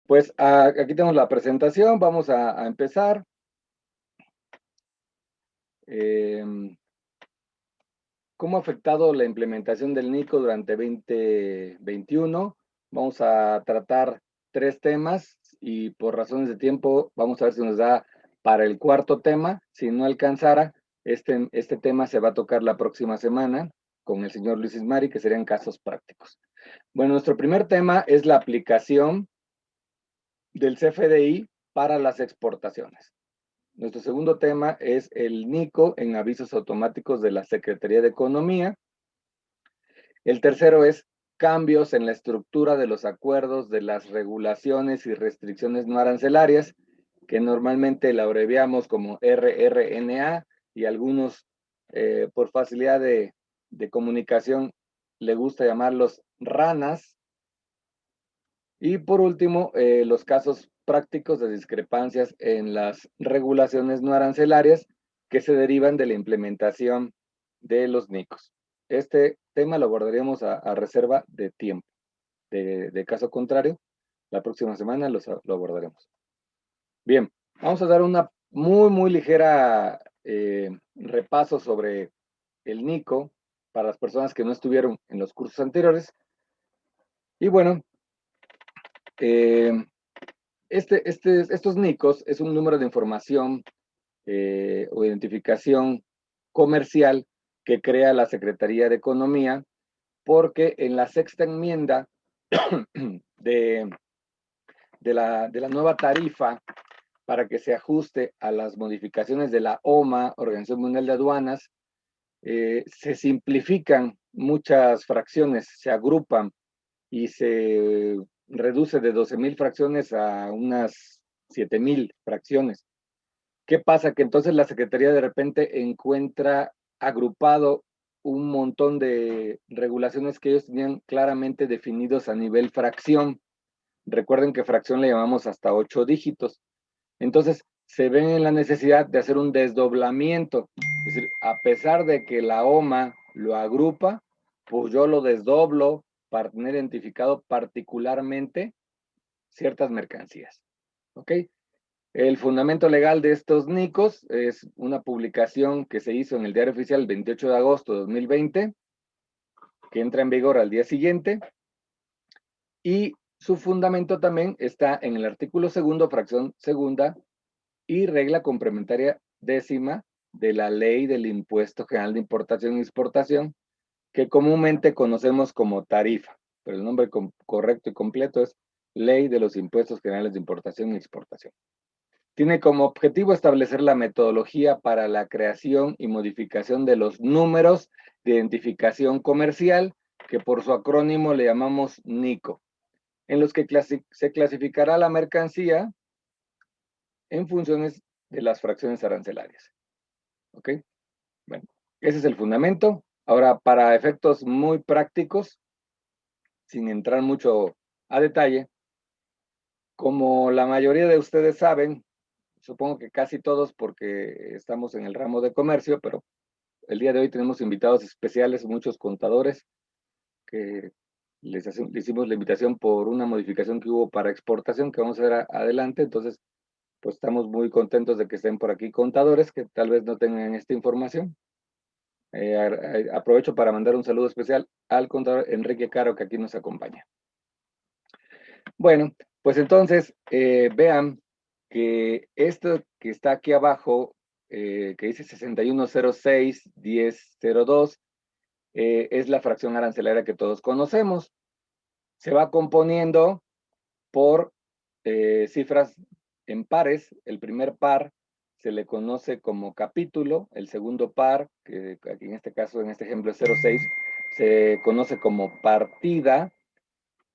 Pues aquí tenemos la presentación, vamos a empezar. ¿Cómo ha afectado la implementación del NICO durante 2021? Vamos a tratar 3 temas y por razones de tiempo vamos a ver si nos da para el cuarto tema. Si no alcanzara, este tema se va a tocar la próxima semana con el señor Luis Ismari, que serían casos prácticos. Bueno, nuestro primer tema es la aplicación del CFDI para las exportaciones. Nuestro segundo tema es el NICO en avisos automáticos de la Secretaría de Economía. El tercero es cambios en la estructura de los acuerdos de las regulaciones y restricciones no arancelarias, que normalmente la abreviamos como RRNA y algunos por facilidad de comunicación le gusta llamarlos RANAS. Y por último, los casos prácticos de discrepancias en las regulaciones no arancelarias que se derivan de la implementación de los NICOs. Este tema lo abordaríamos a reserva de tiempo. De caso contrario, la próxima semana lo abordaremos. Bien, vamos a dar una muy ligera repaso sobre el NICO para las personas que no estuvieron en los cursos anteriores. Y bueno, estos NICOs es un número de información o identificación comercial que crea la Secretaría de Economía, porque en la sexta enmienda de la nueva tarifa para que se ajuste a las modificaciones de la OMA, Organización Mundial de Aduanas, se simplifican muchas fracciones, se agrupan y se reduce de 12,000 fracciones a unas 7,000 fracciones. ¿Qué pasa? Que entonces la Secretaría de repente encuentra agrupado un montón de regulaciones que ellos tenían claramente definidos a nivel fracción. Recuerden que fracción le llamamos hasta 8 dígitos. Entonces, se ven en la necesidad de hacer un desdoblamiento. Es decir, a pesar de que la OMA lo agrupa, pues yo lo desdoblo para tener identificado particularmente ciertas mercancías. ¿Ok? El fundamento legal de estos NICOs es una publicación que se hizo en el Diario Oficial el 28 de agosto de 2020, que entra en vigor al día siguiente, y su fundamento también está en el artículo segundo, fracción segunda, y regla complementaria décima de la Ley del Impuesto General de Importación y Exportación, que comúnmente conocemos como tarifa, pero el nombre correcto y completo es Ley de los Impuestos Generales de Importación y Exportación. Tiene como objetivo establecer la metodología para la creación y modificación de los números de identificación comercial, que por su acrónimo le llamamos NICO, en los que se clasificará la mercancía en funciones de las fracciones arancelarias. ¿Ok? Bueno, ese es el fundamento. Ahora, para efectos muy prácticos, sin entrar mucho a detalle, como la mayoría de ustedes saben, supongo que casi todos porque estamos en el ramo de comercio, pero el día de hoy tenemos invitados especiales, muchos contadores, que les hicimos la invitación por una modificación que hubo para exportación que vamos a ver adelante. Entonces, pues estamos muy contentos de que estén por aquí contadores que tal vez no tengan esta información. Aprovecho para mandar un saludo especial al contador Enrique Caro, que aquí nos acompaña. Bueno, pues entonces vean que esto que está aquí abajo, que dice 6106-1002, es la fracción arancelaria que todos conocemos. Se va componiendo por cifras en pares. El primer par se le conoce como capítulo, el segundo par, que aquí en este caso, en este ejemplo es 06, se conoce como partida.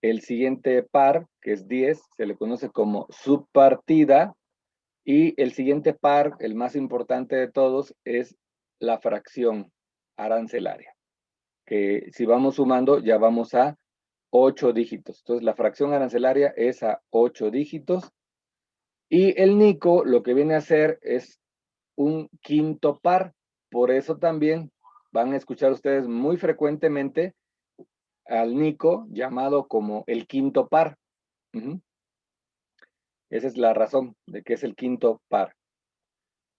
El siguiente par, que es 10, se le conoce como subpartida. Y el siguiente par, el más importante de todos, es la fracción arancelaria, que si vamos sumando ya vamos a 8 dígitos. Entonces la fracción arancelaria es a 8 dígitos. Y el NICO lo que viene a hacer es un quinto par. Por eso también van a escuchar ustedes muy frecuentemente al NICO llamado como el quinto par. Esa es la razón de que es el quinto par.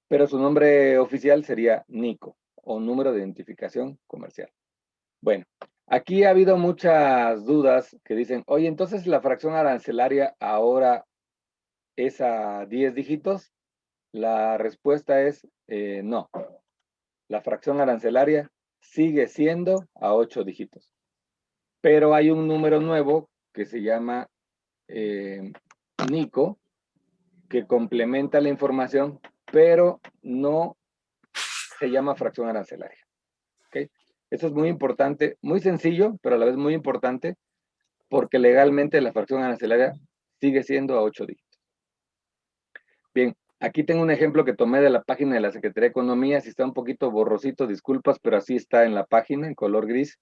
Pero su nombre oficial sería NICO, o número de identificación comercial. Bueno, aquí ha habido muchas dudas que dicen, oye, entonces la fracción arancelaria ahora es a 10 dígitos. La respuesta es no. La fracción arancelaria sigue siendo a 8 dígitos. Pero hay un número nuevo que se llama NICO, que complementa la información, pero no se llama fracción arancelaria. ¿Okay? Eso es muy importante, muy sencillo, pero a la vez muy importante, porque legalmente la fracción arancelaria sigue siendo a 8 dígitos. Bien, aquí tengo un ejemplo que tomé de la página de la Secretaría de Economía. Si está un poquito borrosito, disculpas, pero así está en la página, en color gris.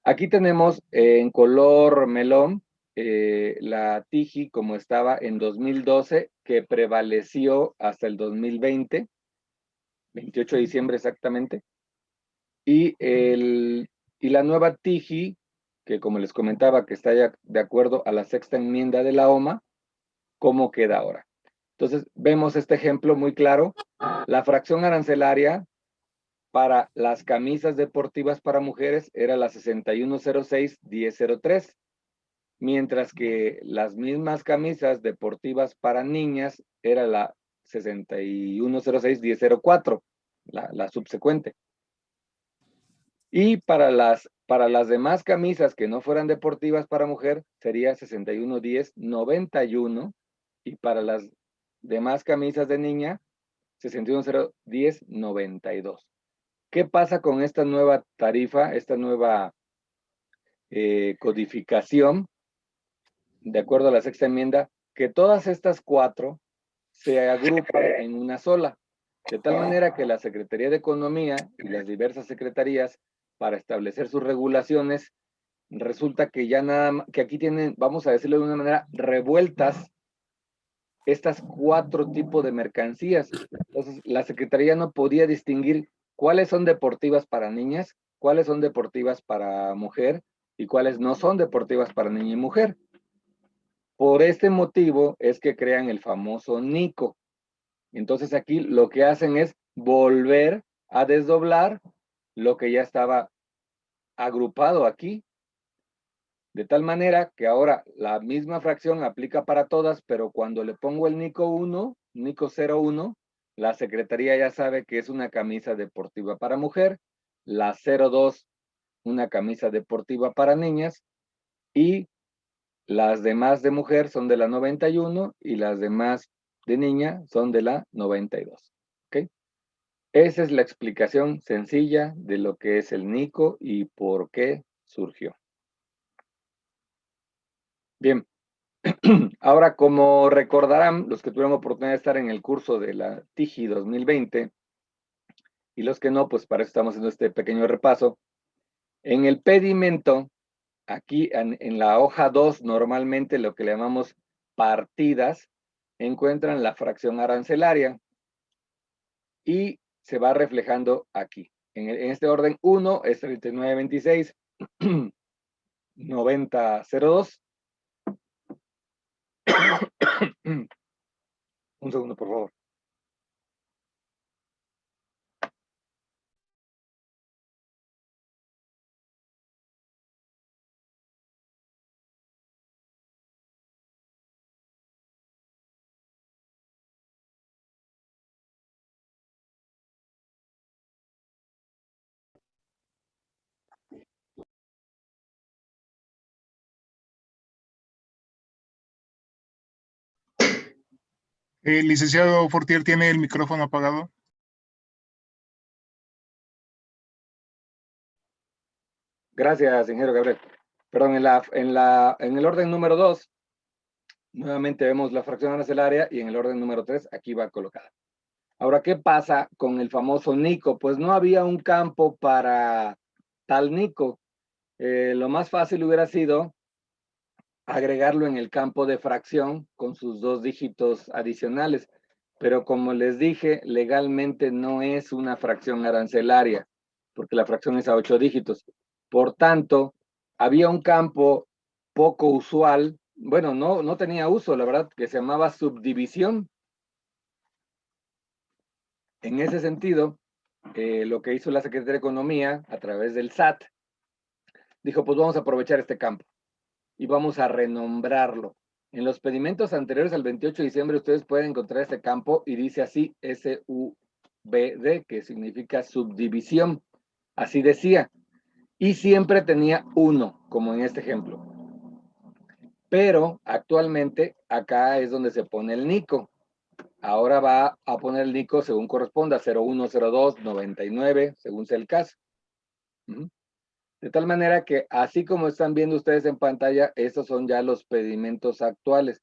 Aquí tenemos en color melón la TIJI como estaba en 2012, que prevaleció hasta el 2020, 28 de diciembre exactamente. Y la nueva TIJI, que como les comentaba, que está ya de acuerdo a la sexta enmienda de la OMA, ¿cómo queda ahora? Entonces, vemos este ejemplo muy claro. La fracción arancelaria para las camisas deportivas para mujeres era la 6106-1003, mientras que las mismas camisas deportivas para niñas era la 6106-1004, la subsecuente. Y para las demás camisas que no fueran deportivas para mujer, sería 6110-91. Y para las demás camisas de niña, 6110-92. ¿Qué pasa con esta nueva tarifa, esta nueva codificación, de acuerdo a la sexta enmienda? Que todas estas cuatro se agrupan en una sola, de tal manera que la Secretaría de Economía y las diversas secretarías, para establecer sus regulaciones, resulta que ya nada más, que aquí tienen, vamos a decirlo de una manera, revueltas estas cuatro tipos de mercancías. Entonces, la Secretaría no podía distinguir cuáles son deportivas para niñas, cuáles son deportivas para mujer y cuáles no son deportivas para niña y mujer. Por este motivo es que crean el famoso NICO. Entonces aquí lo que hacen es volver a desdoblar lo que ya estaba agrupado aquí, de tal manera que ahora la misma fracción aplica para todas, pero cuando le pongo el NICO 1, NICO 01, la Secretaría ya sabe que es una camisa deportiva para mujer, la 02, una camisa deportiva para niñas, y las demás de mujer son de la 91 y las demás de niña son de la 92. ¿Ok? Esa es la explicación sencilla de lo que es el NICO y por qué surgió. Bien, ahora como recordarán los que tuvieron oportunidad de estar en el curso de la TIJI 2020 y los que no, pues para eso estamos haciendo este pequeño repaso. En el pedimento, aquí en la hoja 2, normalmente lo que le llamamos partidas, encuentran la fracción arancelaria y se va reflejando aquí. En este orden, 1 es 3926, 9002. Un segundo, por favor. El licenciado Fortier tiene el micrófono apagado. Gracias, ingeniero Gabriel. Perdón, en el orden número 2, nuevamente vemos la fracción arancelaria y en el orden número 3, aquí va colocada. Ahora, ¿qué pasa con el famoso NICO? Pues no había un campo para tal NICO. Lo más fácil hubiera sido agregarlo en el campo de fracción con sus 2 dígitos adicionales. Pero como les dije, legalmente no es una fracción arancelaria, porque la fracción es a 8 dígitos. Por tanto, había un campo poco usual bueno, no tenía uso, la verdad, que se llamaba subdivisión. En ese sentido, lo que hizo la Secretaría de Economía a través del SAT, dijo, pues vamos a aprovechar este campo y vamos a renombrarlo. En los pedimentos anteriores al 28 de diciembre ustedes pueden encontrar este campo y dice así SUBD, que significa subdivisión. Así decía. Y siempre tenía 1, como en este ejemplo. Pero actualmente acá es donde se pone el NICO. Ahora va a poner el NICO según corresponda, 01, 02, 99, según sea el caso. De tal manera que, así como están viendo ustedes en pantalla, estos son ya los pedimentos actuales.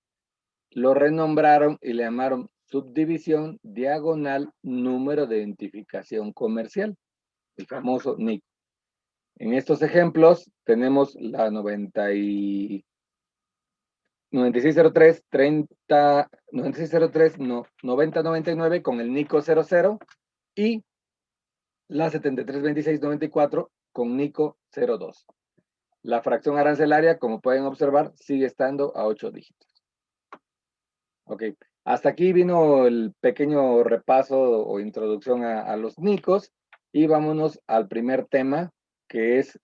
Lo renombraron y le llamaron subdivisión diagonal número de identificación comercial, el famoso NICO. En estos ejemplos tenemos la 9603 30 9603 no, 9099 con el NICO 00 y la 732694 con NICO 02. La fracción arancelaria, como pueden observar, sigue estando a 8 dígitos. Ok, hasta aquí vino el pequeño repaso o introducción a los NICOs y vámonos al primer tema, que es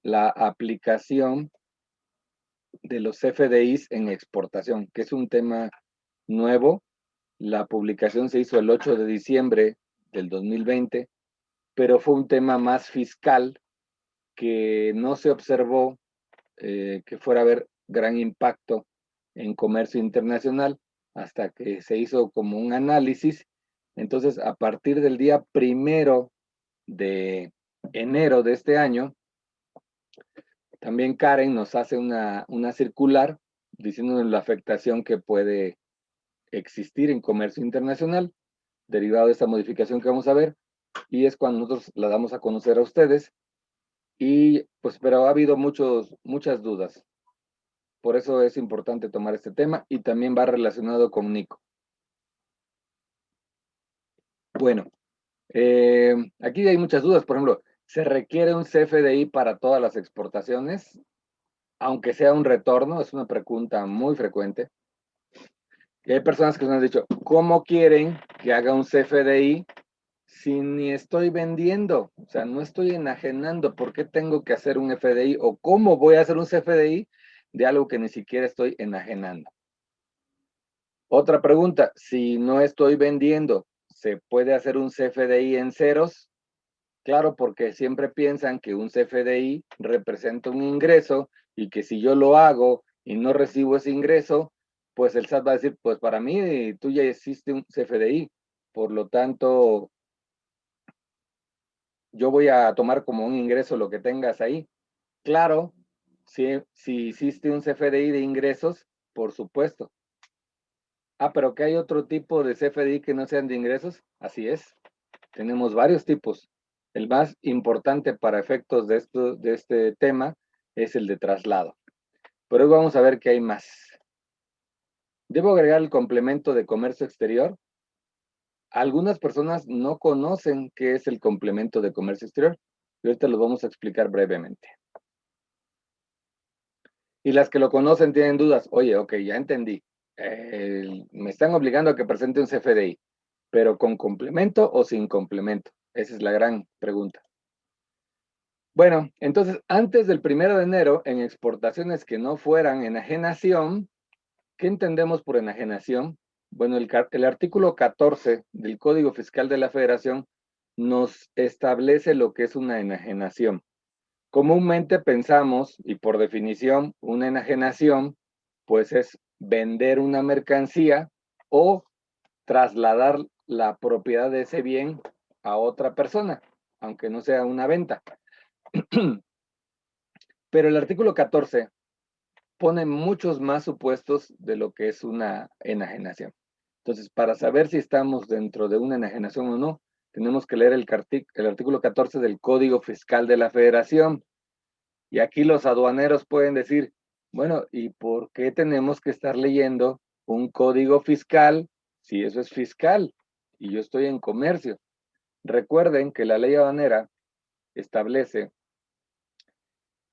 la aplicación de los FDIs en exportación, que es un tema nuevo. La publicación se hizo el 8 de diciembre del 2020, pero fue un tema más fiscal que no se observó que fuera a haber gran impacto en comercio internacional hasta que se hizo como un análisis. Entonces, a partir del día 1 de enero de este año, también Karen nos hace una circular diciéndonos la afectación que puede existir en comercio internacional derivado de esta modificación que vamos a ver, y es cuando nosotros la damos a conocer a ustedes. Y pues, pero ha habido muchas dudas. Por eso es importante tomar este tema y también va relacionado con Nico. Bueno, aquí hay muchas dudas. Por ejemplo, ¿se requiere un CFDI para todas las exportaciones? Aunque sea un retorno, es una pregunta muy frecuente. Y hay personas que nos han dicho, ¿cómo quieren que haga un CFDI si ni estoy vendiendo? O sea, no estoy enajenando. ¿Por qué tengo que hacer un FDI? ¿O cómo voy a hacer un CFDI de algo que ni siquiera estoy enajenando? Otra pregunta, si no estoy vendiendo, ¿se puede hacer un CFDI en ceros? Claro, porque siempre piensan que un CFDI representa un ingreso y que si yo lo hago y no recibo ese ingreso, pues el SAT va a decir, pues para mí tú ya hiciste un CFDI, por lo tanto, yo voy a tomar como un ingreso lo que tengas ahí. Claro, si hiciste un CFDI de ingresos, por supuesto. Ah, pero que hay otro tipo de CFDI que no sean de ingresos. Así es. Tenemos varios tipos. El más importante para efectos de este tema es el de traslado. Pero hoy vamos a ver que hay más. ¿Debo agregar el complemento de comercio exterior? Algunas personas no conocen qué es el complemento de comercio exterior. Y ahorita lo vamos a explicar brevemente. Y las que lo conocen tienen dudas. Oye, ok, ya entendí. Me están obligando a que presente un CFDI, pero ¿con complemento o sin complemento? Esa es la gran pregunta. Bueno, entonces, antes del 1 de enero, en exportaciones que no fueran enajenación, ¿qué entendemos por enajenación? Bueno, el artículo 14 del Código Fiscal de la Federación nos establece lo que es una enajenación. Comúnmente pensamos, y por definición, una enajenación, pues es vender una mercancía o trasladar la propiedad de ese bien a otra persona, aunque no sea una venta. Pero el artículo 14 pone muchos más supuestos de lo que es una enajenación. Entonces, para saber si estamos dentro de una enajenación o no, tenemos que leer el artículo 14 del Código Fiscal de la Federación. Y aquí los aduaneros pueden decir, bueno, ¿y por qué tenemos que estar leyendo un código fiscal si eso es fiscal y yo estoy en comercio? Recuerden que la ley aduanera establece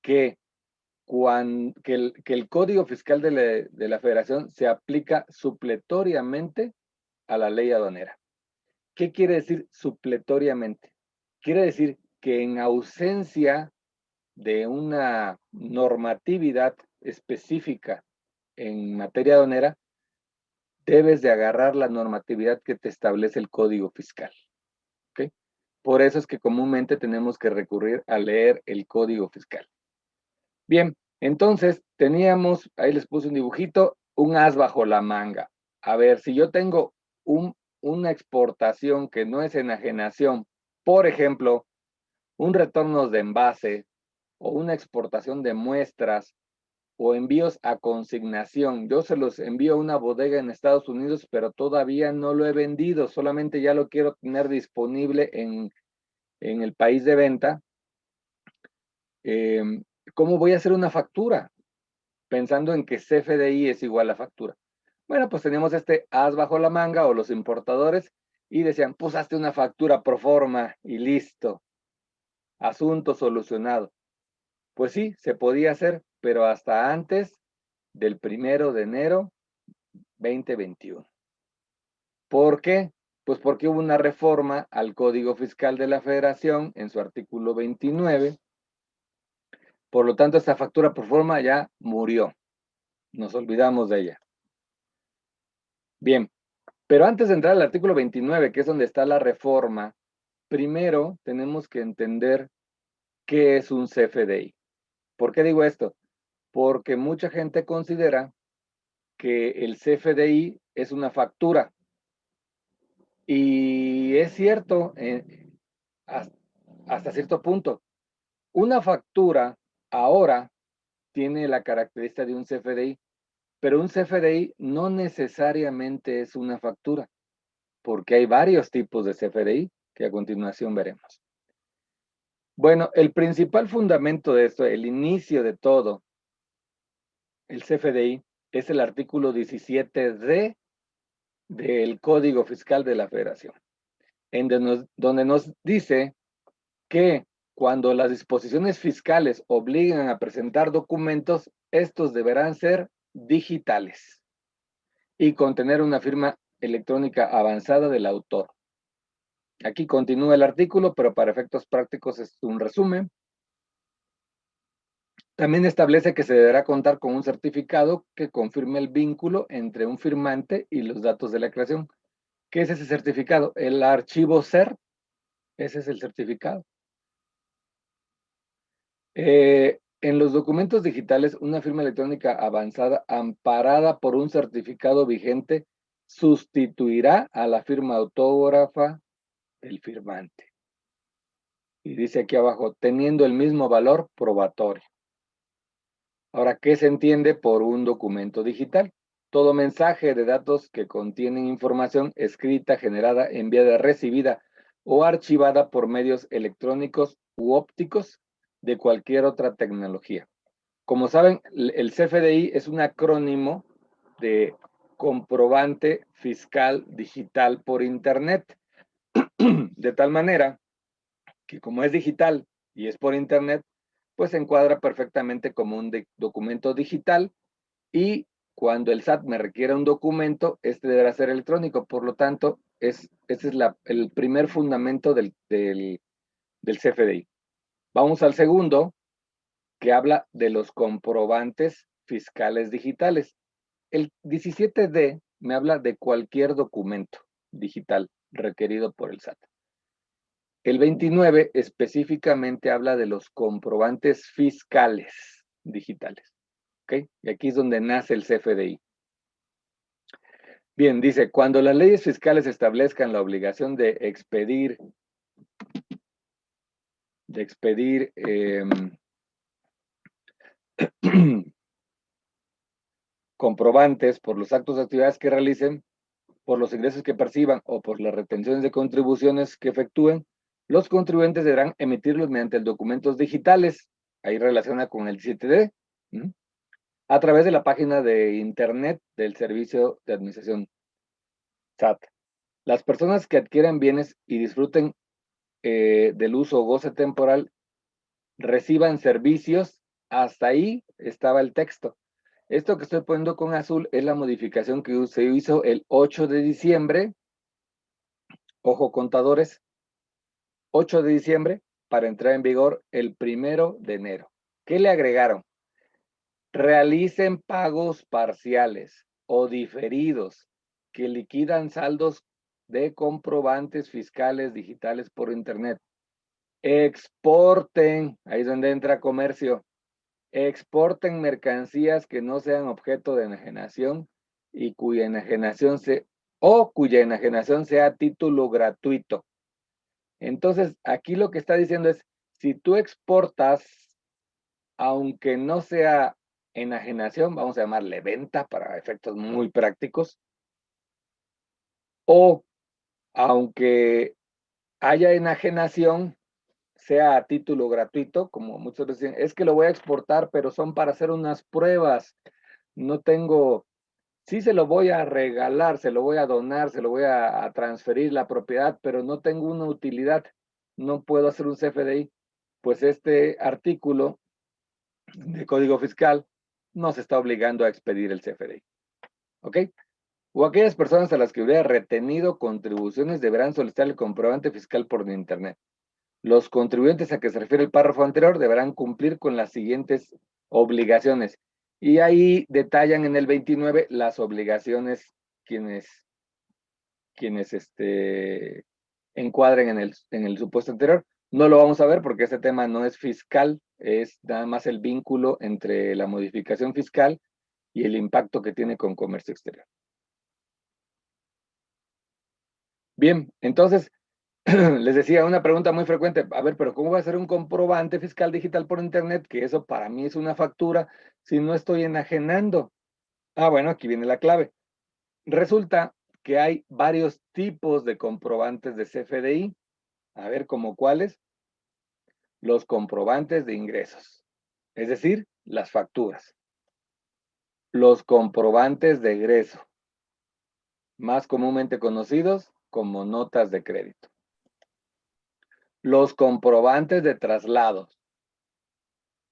que que el Código Fiscal de la Federación se aplica supletoriamente a la ley aduanera. ¿Qué quiere decir supletoriamente? Quiere decir que en ausencia de una normatividad específica en materia aduanera, debes de agarrar la normatividad que te establece el Código Fiscal. ¿Okay? Por eso es que comúnmente tenemos que recurrir a leer el Código Fiscal. Bien, entonces teníamos, ahí les puse un dibujito, un as bajo la manga. A ver, si yo tengo una exportación que no es enajenación, por ejemplo, un retorno de envase o una exportación de muestras o envíos a consignación. Yo se los envío a una bodega en Estados Unidos, pero todavía no lo he vendido, solamente ya lo quiero tener disponible en el país de venta. ¿Cómo voy a hacer una factura? Pensando en que CFDI es igual a factura. Bueno, pues teníamos este as bajo la manga o los importadores y decían, pues hazte una factura pro forma y listo. Asunto solucionado. Pues sí, se podía hacer, pero hasta antes del 1 de enero 2021. ¿Por qué? Pues porque hubo una reforma al Código Fiscal de la Federación en su artículo 29. Por lo tanto, esta factura por forma ya murió. Nos olvidamos de ella. Bien, pero antes de entrar al artículo 29, que es donde está la reforma, primero tenemos que entender qué es un CFDI. ¿Por qué digo esto? Porque mucha gente considera que el CFDI es una factura. Y es cierto, hasta cierto punto. Una factura ahora tiene la característica de un CFDI, pero un CFDI no necesariamente es una factura, porque hay varios tipos de CFDI que a continuación veremos. Bueno, el principal fundamento de esto, el inicio de todo, el CFDI, es el artículo 17D del Código Fiscal de la Federación, donde nos dice que cuando las disposiciones fiscales obligan a presentar documentos, estos deberán ser digitales y contener una firma electrónica avanzada del autor. Aquí continúa el artículo, pero para efectos prácticos es un resumen. También establece que se deberá contar con un certificado que confirme el vínculo entre un firmante y los datos de la creación. ¿Qué es ese certificado? El archivo SER, ese es el certificado. En los documentos digitales, una firma electrónica avanzada amparada por un certificado vigente sustituirá a la firma autógrafa del firmante. Y dice aquí abajo, teniendo el mismo valor probatorio. Ahora, ¿qué se entiende por un documento digital? Todo mensaje de datos que contienen información escrita, generada, enviada, recibida o archivada por medios electrónicos u ópticos de cualquier otra tecnología. Como saben, el CFDI es un acrónimo de comprobante fiscal digital por Internet. De tal manera que como es digital y es por Internet, pues se encuadra perfectamente como un documento digital y cuando el SAT me requiera un documento, este deberá ser electrónico. Por lo tanto, ese es el primer fundamento del CFDI. Vamos al segundo, que habla de los comprobantes fiscales digitales. El 17D me habla de cualquier documento digital requerido por el SAT. El 29 específicamente habla de los comprobantes fiscales digitales. ¿Okay? Y aquí es donde nace el CFDI. Bien, dice, cuando las leyes fiscales establezcan la obligación de expedir comprobantes por los actos de actividades que realicen, por los ingresos que perciban o por las retenciones de contribuciones que efectúen, los contribuyentes deberán emitirlos mediante documentos digitales, ahí relaciona con el 17D, a través de la página de internet del Servicio de Administración SAT. Las personas que adquieran bienes y disfruten del uso o goce temporal reciban servicios Hasta ahí estaba el texto. Esto que estoy poniendo con azul es la modificación que se hizo el 8 de diciembre. Ojo, contadores, 8 de diciembre para entrar en vigor el 1 de enero. ¿Qué le agregaron? Realicen pagos parciales o diferidos que liquidan saldos de comprobantes fiscales digitales por Internet. Exporten, ahí es donde entra comercio, exporten mercancías que no sean objeto de enajenación y cuya enajenación sea a título gratuito. Entonces, aquí lo que está diciendo es, si tú exportas, aunque no sea enajenación, vamos a llamarle venta para efectos muy prácticos, o aunque haya enajenación, sea a título gratuito, como muchos dicen, es que lo voy a exportar, pero son para hacer unas pruebas, no tengo, sí se lo voy a regalar, se lo voy a donar, se lo voy a transferir la propiedad, pero no tengo una utilidad, no puedo hacer un CFDI. Pues este artículo de Código Fiscal nos está obligando a expedir el CFDI. ¿Ok? O aquellas personas a las que hubiera retenido contribuciones deberán solicitar el comprobante fiscal por Internet. Los contribuyentes a que se refiere el párrafo anterior deberán cumplir con las siguientes obligaciones. Y ahí detallan en el 29 las obligaciones quienes encuadren en el supuesto anterior. No lo vamos a ver porque este tema no es fiscal, es nada más el vínculo entre la modificación fiscal y el impacto que tiene con comercio exterior. Bien, entonces, les decía una pregunta muy frecuente, a ver, pero ¿cómo va a ser un comprobante fiscal digital por Internet? Que eso para mí es una factura si no estoy enajenando. Ah, bueno, aquí viene la clave. Resulta que hay varios tipos de comprobantes de CFDI. A ver, ¿cómo cuáles? Los comprobantes de ingresos, es decir, las facturas. Los comprobantes de egreso, más comúnmente conocidos como notas de crédito. Los comprobantes de traslados,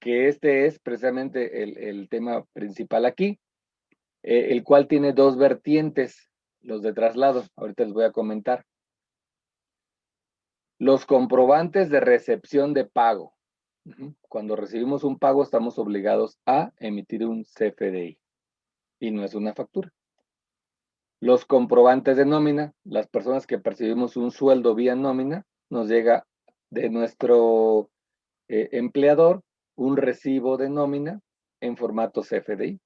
que este es precisamente el tema principal aquí, el cual tiene dos vertientes, los de traslado. Ahorita les voy a comentar. Los comprobantes de recepción de pago. Cuando recibimos un pago estamos obligados a emitir un CFDI y no es una factura. Los comprobantes de nómina, las personas que percibimos un sueldo vía nómina, nos llega de nuestro empleador un recibo de nómina en formato CFDI.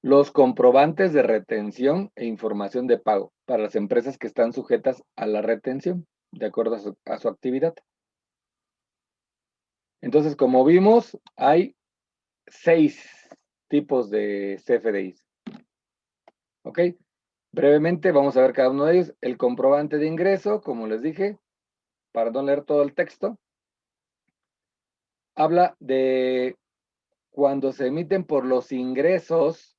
Los comprobantes de retención e información de pago para las empresas que están sujetas a la retención, de acuerdo a su actividad. Entonces, como vimos, hay 6 tipos de CFDIs. ¿Ok? Brevemente vamos a ver cada uno de ellos. El comprobante de ingreso, como les dije, para no leer todo el texto, habla de cuando se emiten por los ingresos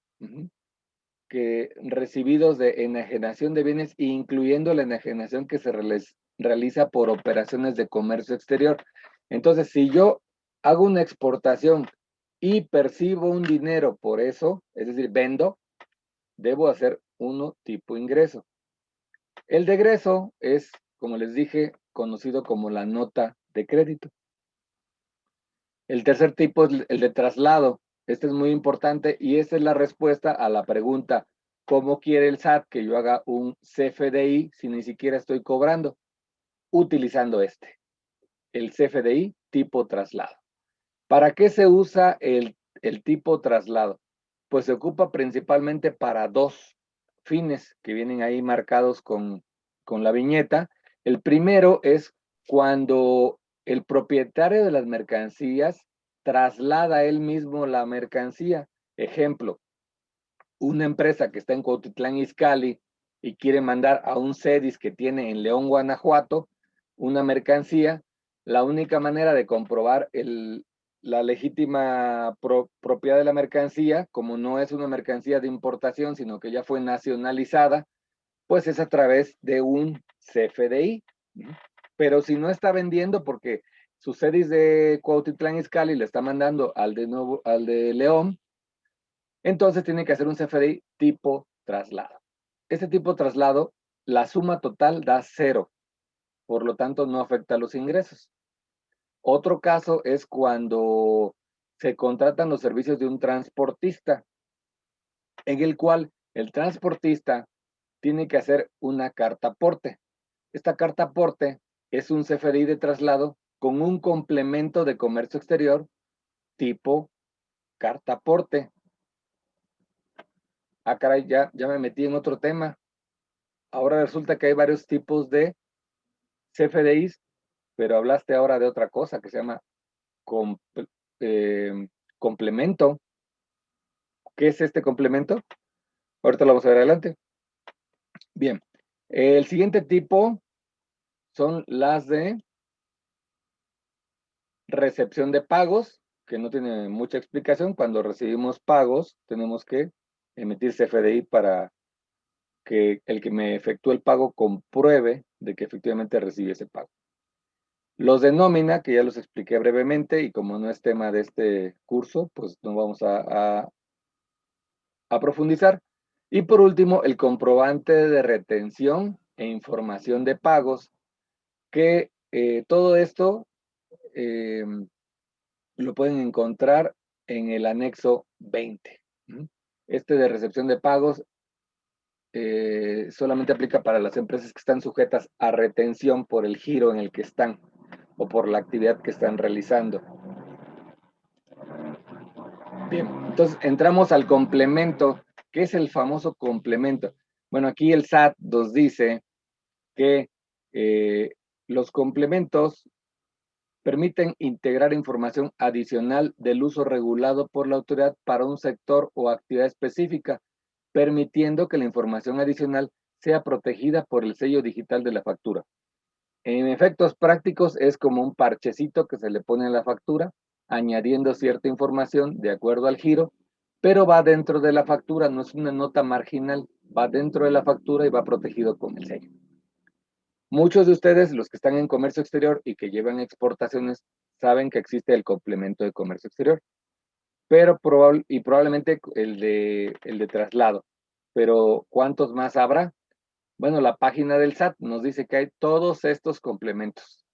que recibidos de enajenación de bienes, incluyendo la enajenación que se realiza por operaciones de comercio exterior. Entonces, si yo hago una exportación y percibo un dinero por eso, es decir, vendo, debo hacer uno tipo ingreso. El de egreso es, como les dije, conocido como la nota de crédito. El tercer tipo es el de traslado. Este es muy importante y esta es la respuesta a la pregunta, ¿cómo quiere el SAT que yo haga un CFDI si ni siquiera estoy cobrando? Utilizando el CFDI tipo traslado. ¿Para qué se usa el tipo traslado? Pues se ocupa principalmente para dos fines que vienen ahí marcados con la viñeta. El primero es cuando el propietario de las mercancías traslada él mismo la mercancía. Ejemplo, una empresa que está en Cuautitlán Izcalli y quiere mandar a un CEDIS que tiene en León, Guanajuato, una mercancía, la única manera de comprobar la legítima propiedad de la mercancía, como no es una mercancía de importación, sino que ya fue nacionalizada, pues es a través de un CFDI. Pero si no está vendiendo porque su CEDIS de Cuautitlán Izcalli le está mandando al de León, entonces tiene que hacer un CFDI tipo traslado. Este tipo de traslado, la suma total da 0, por lo tanto no afecta a los ingresos. Otro caso es cuando se contratan los servicios de un transportista, en el cual el transportista tiene que hacer una carta aporte. Esta carta aporte es un CFDI de traslado con un complemento de comercio exterior tipo carta aporte. Ah, caray, ya me metí en otro tema. Ahora resulta que hay varios tipos de CFDIs, pero hablaste ahora de otra cosa que se llama complemento. ¿Qué es este complemento? Ahorita lo vamos a ver adelante. Bien, el siguiente tipo son las de recepción de pagos, que no tiene mucha explicación. Cuando recibimos pagos, tenemos que emitir CFDI para que el que me efectúe el pago compruebe de que efectivamente recibe ese pago. Los de nómina, que ya los expliqué brevemente, y como no es tema de este curso, pues no vamos a profundizar. Y por último, el comprobante de retención e información de pagos, que todo esto lo pueden encontrar en el anexo 20. Este de recepción de pagos solamente aplica para las empresas que están sujetas a retención por el giro en el que están o por la actividad que están realizando. Bien, entonces entramos al complemento. ¿Qué es el famoso complemento? Bueno, aquí el SAT nos dice que los complementos permiten integrar información adicional del uso regulado por la autoridad para un sector o actividad específica, permitiendo que la información adicional sea protegida por el sello digital de la factura. En efectos prácticos es como un parchecito que se le pone a la factura, añadiendo cierta información de acuerdo al giro, pero va dentro de la factura, no es una nota marginal, va dentro de la factura y va protegido con el sello. Muchos de ustedes, los que están en comercio exterior y que llevan exportaciones, saben que existe el complemento de comercio exterior, pero probablemente el de traslado. Pero ¿cuántos más habrá? Bueno, la página del SAT nos dice que hay todos estos complementos.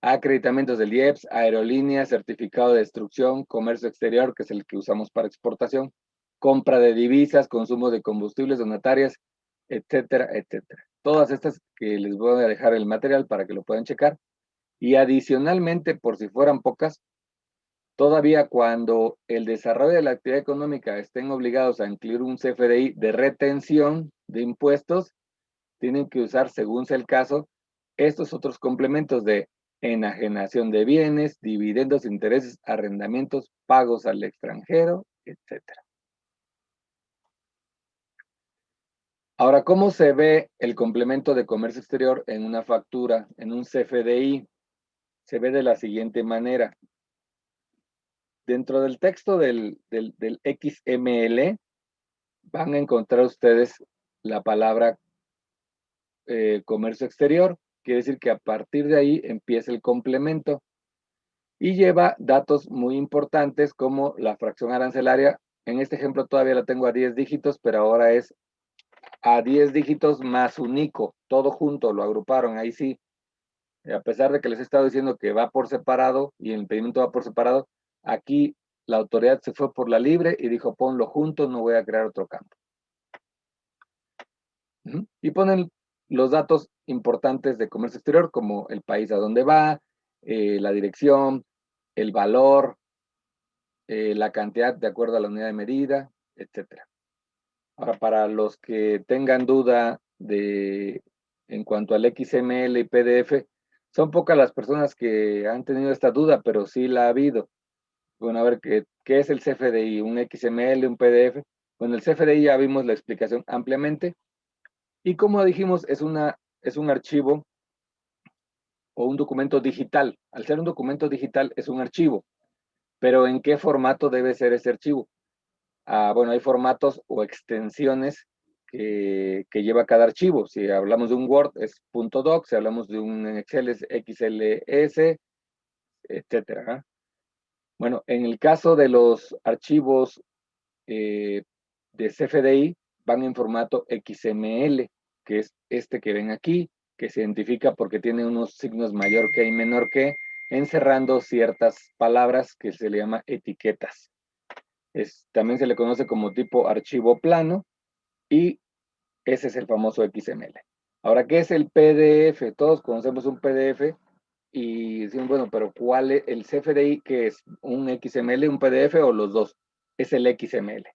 Acreditamientos del IEPS, aerolíneas, certificado de destrucción, comercio exterior, que es el que usamos para exportación, compra de divisas, consumo de combustibles donatarias, etcétera, etcétera. Todas estas que les voy a dejar el material para que lo puedan checar. Y adicionalmente, por si fueran pocas, todavía cuando el desarrollo de la actividad económica estén obligados a incluir un CFDI de retención de impuestos, tienen que usar, según sea el caso, estos otros complementos de enajenación de bienes, dividendos, intereses, arrendamientos, pagos al extranjero, etcétera. Ahora, ¿cómo se ve el complemento de comercio exterior en una factura, en un CFDI? Se ve de la siguiente manera. Dentro del texto del XML van a encontrar ustedes la palabra comercio exterior. Quiere decir que a partir de ahí empieza el complemento y lleva datos muy importantes como la fracción arancelaria. En este ejemplo todavía la tengo a 10 dígitos, pero ahora es a 10 dígitos más un ICO, todo junto, lo agruparon. Ahí sí, a pesar de que les he estado diciendo que va por separado y el impedimento va por separado, aquí la autoridad se fue por la libre y dijo ponlo junto, no voy a crear otro campo. Y ponen los datos importantes de comercio exterior, como el país a donde va, la dirección, el valor, la cantidad de acuerdo a la unidad de medida, etcétera. Ahora, para los que tengan duda en cuanto al XML y PDF, son pocas las personas que han tenido esta duda, pero sí la ha habido. Bueno, a ver, ¿qué es el CFDI? ¿Un XML, un PDF? Bueno, el CFDI ya vimos la explicación ampliamente. Y como dijimos, es un archivo o un documento digital. Al ser un documento digital, es un archivo. Pero ¿en qué formato debe ser ese archivo? Bueno, hay formatos o extensiones que lleva cada archivo. Si hablamos de un Word es .doc, si hablamos de un Excel es XLS, etcétera. Bueno, en el caso de los archivos de CFDI, van en formato XML, que es este que ven aquí, que se identifica porque tiene unos signos mayor que y menor que, encerrando ciertas palabras que se le llama etiquetas. También se le conoce como tipo archivo plano y ese es el famoso XML. Ahora, ¿qué es el PDF? Todos conocemos un PDF y decimos, bueno, pero ¿cuál es el CFDI? ¿Qué es? ¿Un XML, un PDF o los dos? Es el XML.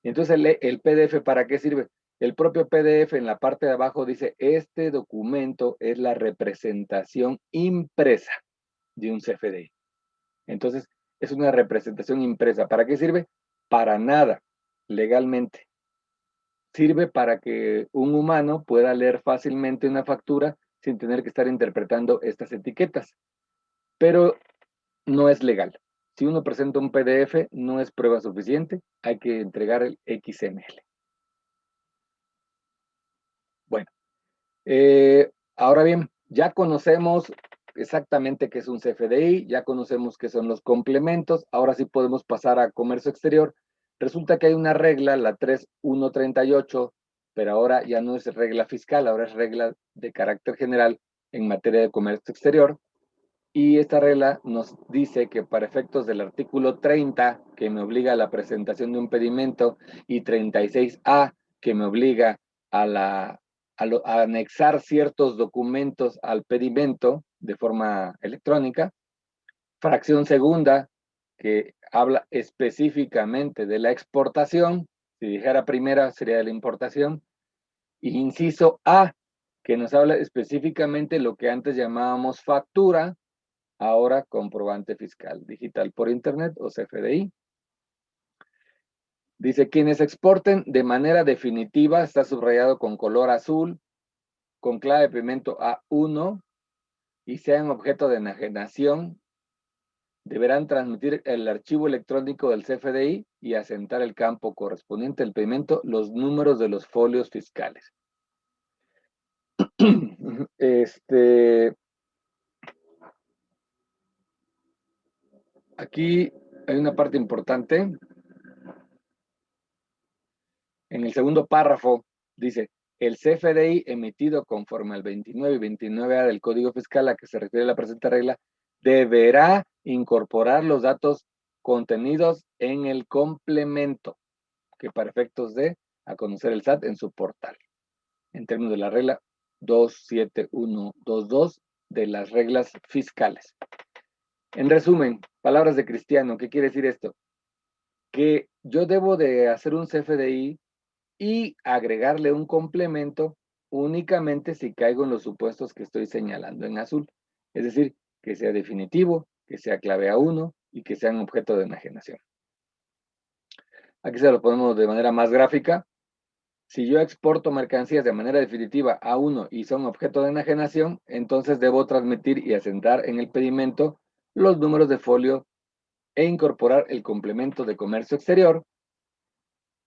Entonces, el PDF, ¿para qué sirve? El propio PDF en la parte de abajo dice, este documento es la representación impresa de un CFDI. Entonces, es una representación impresa. ¿Para qué sirve? Para nada, legalmente. Sirve para que un humano pueda leer fácilmente una factura sin tener que estar interpretando estas etiquetas. Pero no es legal. Si uno presenta un PDF, no es prueba suficiente, hay que entregar el XML. Bueno, ahora bien, ya conocemos exactamente qué es un CFDI, ya conocemos qué son los complementos, ahora sí podemos pasar a comercio exterior. Resulta que hay una regla, la 3138, pero ahora ya no es regla fiscal, ahora es regla de carácter general en materia de comercio exterior. Y esta regla nos dice que para efectos del artículo 30, que me obliga a la presentación de un pedimento, y 36A, que me obliga a anexar ciertos documentos al pedimento de forma electrónica. Fracción segunda, que habla específicamente de la exportación. Si dijera primera, sería de la importación. Y inciso A, que nos habla específicamente lo que antes llamábamos factura, ahora comprobante fiscal digital por internet o CFDI. Dice, quienes exporten de manera definitiva, está subrayado con color azul, con clave de pedimento A1 y sean objeto de enajenación, deberán transmitir el archivo electrónico del CFDI y asentar el campo correspondiente al pedimento los números de los folios fiscales. Aquí hay una parte importante. En el segundo párrafo dice, el CFDI emitido conforme al 29 y 29A del Código Fiscal a que se refiere la presente regla, deberá incorporar los datos contenidos en el complemento, que para efectos de a conocer el SAT en su portal, en términos de la regla 27122 de las reglas fiscales. En resumen, palabras de Cristiano, ¿qué quiere decir esto? Que yo debo de hacer un CFDI y agregarle un complemento únicamente si caigo en los supuestos que estoy señalando en azul. Es decir, que sea definitivo, que sea clave A1 y que sean objeto de enajenación. Aquí se lo ponemos de manera más gráfica. Si yo exporto mercancías de manera definitiva A1 y son objeto de enajenación, entonces debo transmitir y asentar en el pedimento los números de folio e incorporar el complemento de comercio exterior.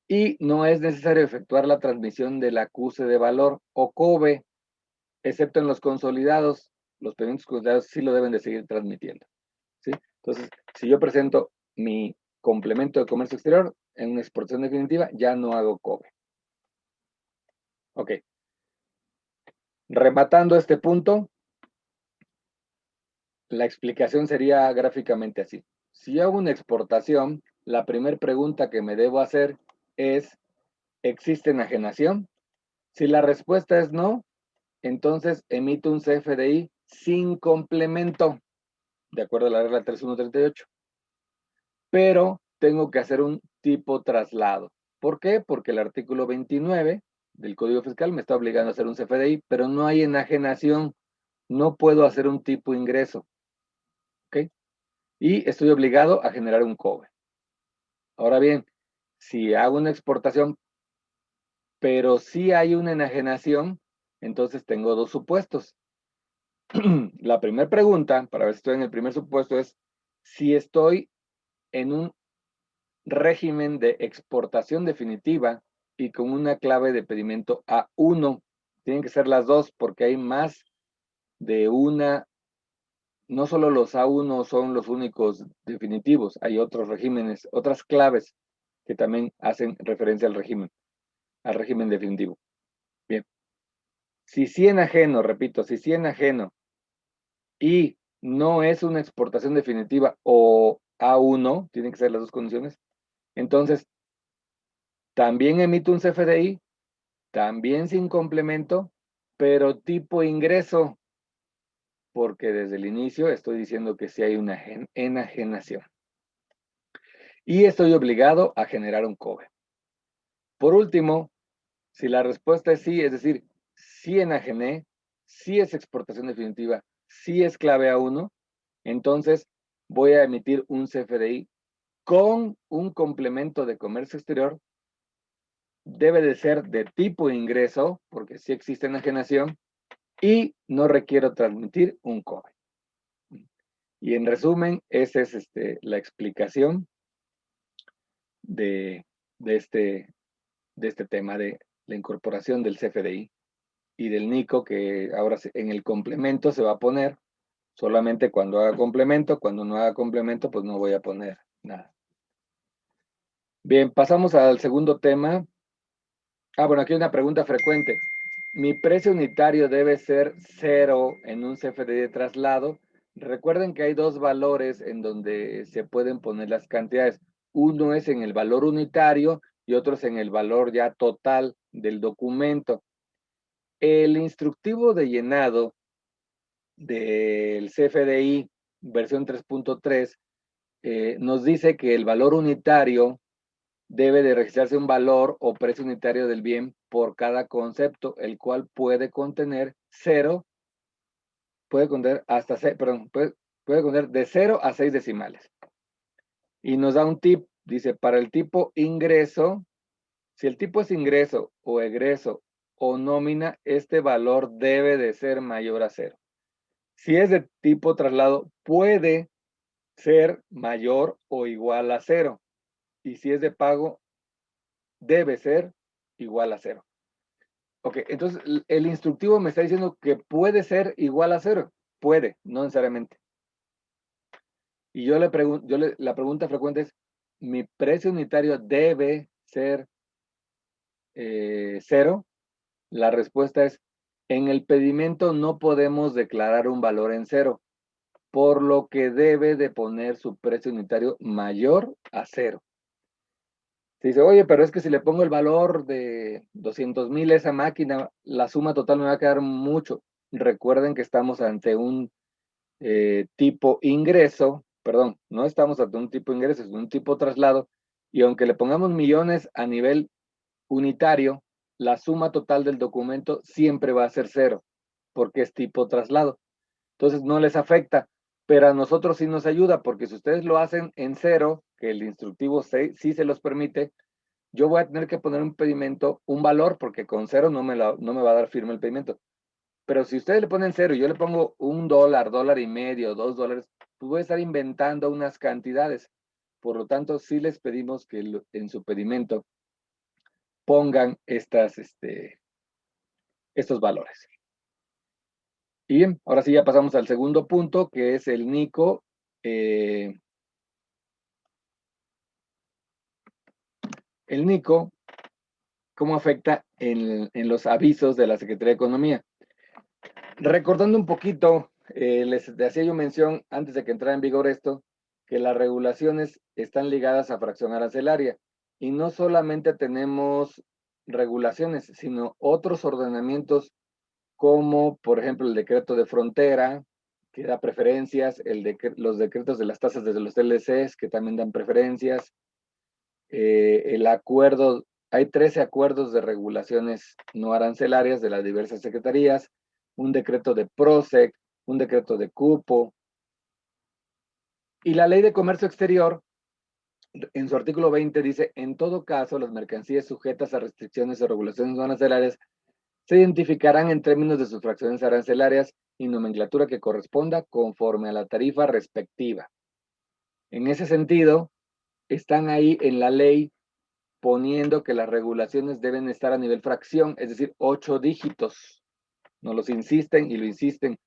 Y no es necesario efectuar la transmisión del acuse de valor o COBE, excepto en los consolidados. Los pedimientos consolidados sí lo deben de seguir transmitiendo, ¿sí? Entonces, si yo presento mi complemento de comercio exterior en una exportación definitiva, ya no hago COBE. Ok. Rematando este punto, la explicación sería gráficamente así. Si yo hago una exportación, la primera pregunta que me debo hacer es, ¿existe enajenación? Si la respuesta es no, entonces emito un CFDI sin complemento, de acuerdo a la regla 3138. Pero tengo que hacer un tipo traslado. ¿Por qué? Porque el artículo 29 del Código Fiscal me está obligando a hacer un CFDI, pero no hay enajenación. No puedo hacer un tipo ingreso. ¿Ok? Y estoy obligado a generar un COBE. Ahora bien, si hago una exportación, pero sí hay una enajenación, entonces tengo dos supuestos. La primera pregunta, para ver si estoy en el primer supuesto, es si estoy en un régimen de exportación definitiva y con una clave de pedimento A1. Tienen que ser las dos porque hay más de una. No solo los A1 son los únicos definitivos, hay otros regímenes, otras claves que también hacen referencia al régimen definitivo. Bien. Si 100 ajeno, repito, si 100 ajeno y no es una exportación definitiva o A1, tienen que ser las dos condiciones, entonces también emito un CFDI, también sin complemento, pero tipo ingreso, porque desde el inicio estoy diciendo que sí hay una enajenación. Y estoy obligado a generar un COBE. Por último, si la respuesta es sí, es decir, sí enajené, sí es exportación definitiva, sí es clave A1, entonces voy a emitir un CFDI con un complemento de comercio exterior. Debe de ser de tipo ingreso, porque sí existe enajenación, y no requiero transmitir un COBE. Y en resumen, esa es la explicación de este tema de la incorporación del CFDI y del NICO, que ahora en el complemento se va a poner solamente cuando haga complemento. Cuando no haga complemento, pues no voy a poner nada. Bien, pasamos al segundo tema. Bueno, aquí hay una pregunta frecuente. ¿Mi precio unitario debe ser 0 en un CFDI de traslado? Recuerden que hay dos valores en donde se pueden poner las cantidades. Uno es en el valor unitario y otro es en el valor ya total del documento. El instructivo de llenado del CFDI versión 3.3 nos dice que el valor unitario debe de registrarse un valor o precio unitario del bien por cada concepto, el cual puede contener 0, puede contener hasta 6, perdón, puede contener de 0 a 6 decimales. Y nos da un tip, dice, para el tipo ingreso, si el tipo es ingreso o egreso o nómina, este valor debe de ser mayor a 0. Si es de tipo traslado, puede ser mayor o igual a 0. Y si es de pago, debe ser igual a 0. Ok, entonces el instructivo me está diciendo que puede ser igual a 0. Puede, no necesariamente. Y yo le pregunto, la pregunta frecuente es, ¿mi precio unitario debe ser 0? La respuesta es, en el pedimento no podemos declarar un valor en 0, por lo que debe de poner su precio unitario mayor a 0. Se dice, oye, pero es que si le pongo el valor de 200,000 a esa máquina, la suma total me va a quedar mucho. Recuerden que estamos ante un tipo ingreso, perdón, no estamos ante un tipo ingreso, es un tipo traslado, y aunque le pongamos millones a nivel unitario, la suma total del documento siempre va a ser 0, porque es tipo traslado. Entonces no les afecta, pero a nosotros sí nos ayuda, porque si ustedes lo hacen en 0, que el instructivo sí se los permite, yo voy a tener que poner un pedimento, un valor, porque con 0 no me va a dar firme el pedimento. Pero si ustedes le ponen 0 y yo le pongo $1, $1.50, $2, pues voy a estar inventando unas cantidades. Por lo tanto, sí les pedimos que en su pedimento pongan estos valores. Y bien, ahora sí ya pasamos al segundo punto, que es el NICO. El NICO, ¿cómo afecta en los avisos de la Secretaría de Economía? Recordando un poquito, les hacía yo mención antes de que entrara en vigor esto, que las regulaciones están ligadas a fracción arancelaria y no solamente tenemos regulaciones, sino otros ordenamientos como, por ejemplo, el decreto de frontera, que da preferencias, los decretos de las tasas de los TLCs, que también dan preferencias, el acuerdo, hay 13 acuerdos de regulaciones no arancelarias de las diversas secretarías, un decreto de PROSEC, un decreto de cupo, y la ley de comercio exterior, en su artículo 20 dice, en todo caso, las mercancías sujetas a restricciones o regulaciones no arancelarias se identificarán en términos de sus fracciones arancelarias y nomenclatura que corresponda conforme a la tarifa respectiva. En ese sentido, están ahí en la ley poniendo que las regulaciones deben estar a nivel fracción, es decir, 8 dígitos. Nos los insisten y lo insisten.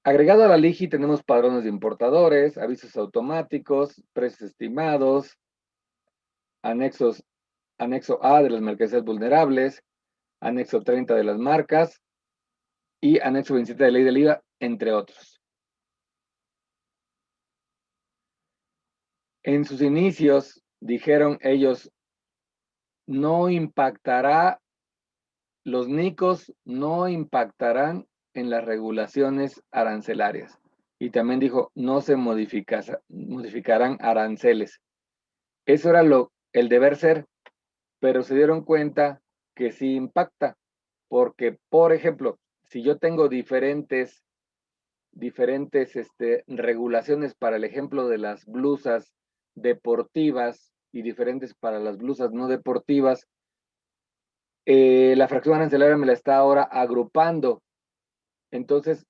Agregado a la LIGI tenemos padrones de importadores, avisos automáticos, precios estimados, anexo A de las mercancías vulnerables, anexo 30 de las marcas y anexo 27 de ley del IVA, entre otros. En sus inicios, dijeron ellos, no impactará, los NICOS no impactarán en las regulaciones arancelarias. Y también dijo, no se modificarán aranceles. Eso era el deber ser, pero se dieron cuenta que sí impacta, porque, por ejemplo, si yo tengo diferentes regulaciones para el ejemplo de las blusas deportivas y diferentes para las blusas no deportivas, la fracción arancelaria me la está ahora agrupando. Entonces,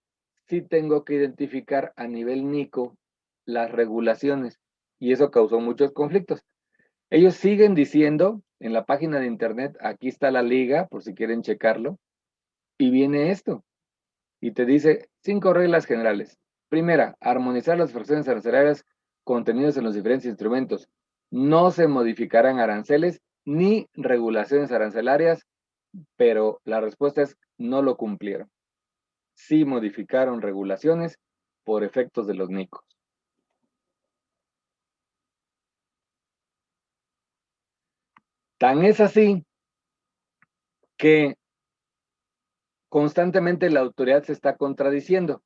sí tengo que identificar a nivel NICO las regulaciones y eso causó muchos conflictos. Ellos siguen diciendo en la página de internet, aquí está la liga, por si quieren checarlo, y viene esto, y te dice 5 reglas generales. Primera, armonizar las fracciones arancelarias contenidas en los diferentes instrumentos. No se modificarán aranceles ni regulaciones arancelarias, pero la respuesta es no lo cumplieron. Sí modificaron regulaciones por efectos de los NICOS. Tan es así que constantemente la autoridad se está contradiciendo.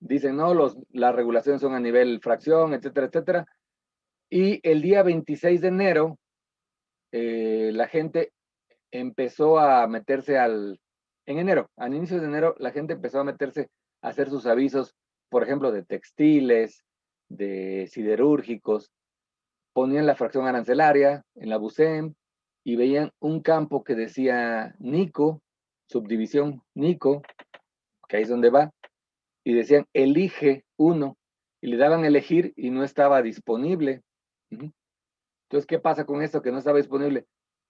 Dicen, no, las regulaciones son a nivel fracción, etcétera, etcétera. Y el día 26 de enero, la gente empezó a meterse en enero, al inicio de enero, la gente empezó a meterse a hacer sus avisos, por ejemplo, de textiles, de siderúrgicos, ponían la fracción arancelaria en la BUSEM y veían un campo que decía NICO, subdivisión NICO, que ahí es donde va, y decían elige uno, y le daban a elegir y no estaba disponible. Entonces, ¿qué pasa con esto que no estaba disponible?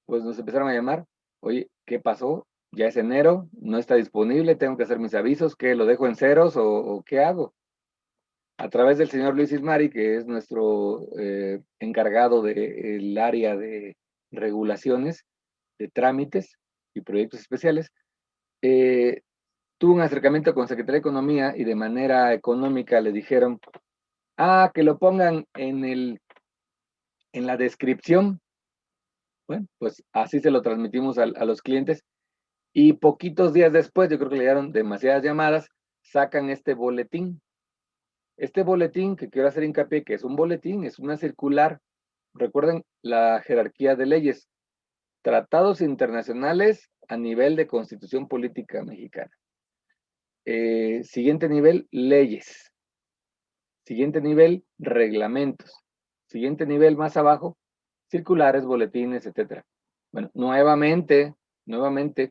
Pues nos empezaron a llamar, oye, ¿qué pasó? Ya es enero, no está disponible, tengo que hacer mis avisos, ¿qué? ¿Lo dejo en ceros o qué hago? A través del señor Luis Ismari, que es nuestro encargado del área de regulaciones, de trámites y proyectos especiales, tuvo un acercamiento con Secretaría de Economía y de manera económica le dijeron, que lo pongan en la descripción. Bueno, pues así se lo transmitimos a los clientes y poquitos días después, yo creo que le dieron demasiadas llamadas, sacan este boletín. Este boletín, que quiero hacer hincapié, que es un boletín, es una circular. Recuerden la jerarquía de leyes. Tratados internacionales a nivel de Constitución Política Mexicana. Siguiente nivel, leyes. Siguiente nivel, reglamentos. Siguiente nivel más abajo, circulares, boletines, etc. Bueno, nuevamente,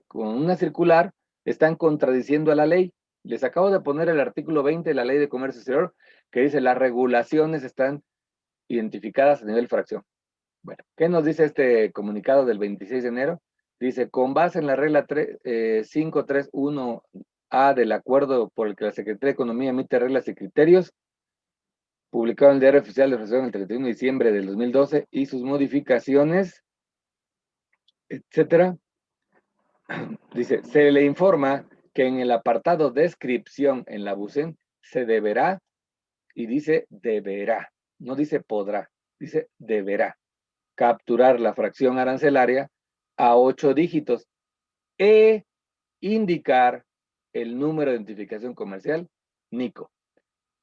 con una circular, están contradiciendo a la ley. Les acabo de poner el artículo 20 de la Ley de Comercio Exterior, que dice las regulaciones están identificadas a nivel fracción. Bueno, ¿qué nos dice este comunicado del 26 de enero? Dice, con base en la regla 531A del acuerdo por el que la Secretaría de Economía emite reglas y criterios, publicado en el Diario Oficial de la Federación el 31 de diciembre del 2012 y sus modificaciones, etcétera. Dice, se le informa que en el apartado descripción en la BUSEM se deberá, y dice deberá, no dice podrá, dice deberá capturar la fracción arancelaria a 8 dígitos e indicar el número de identificación comercial NICO.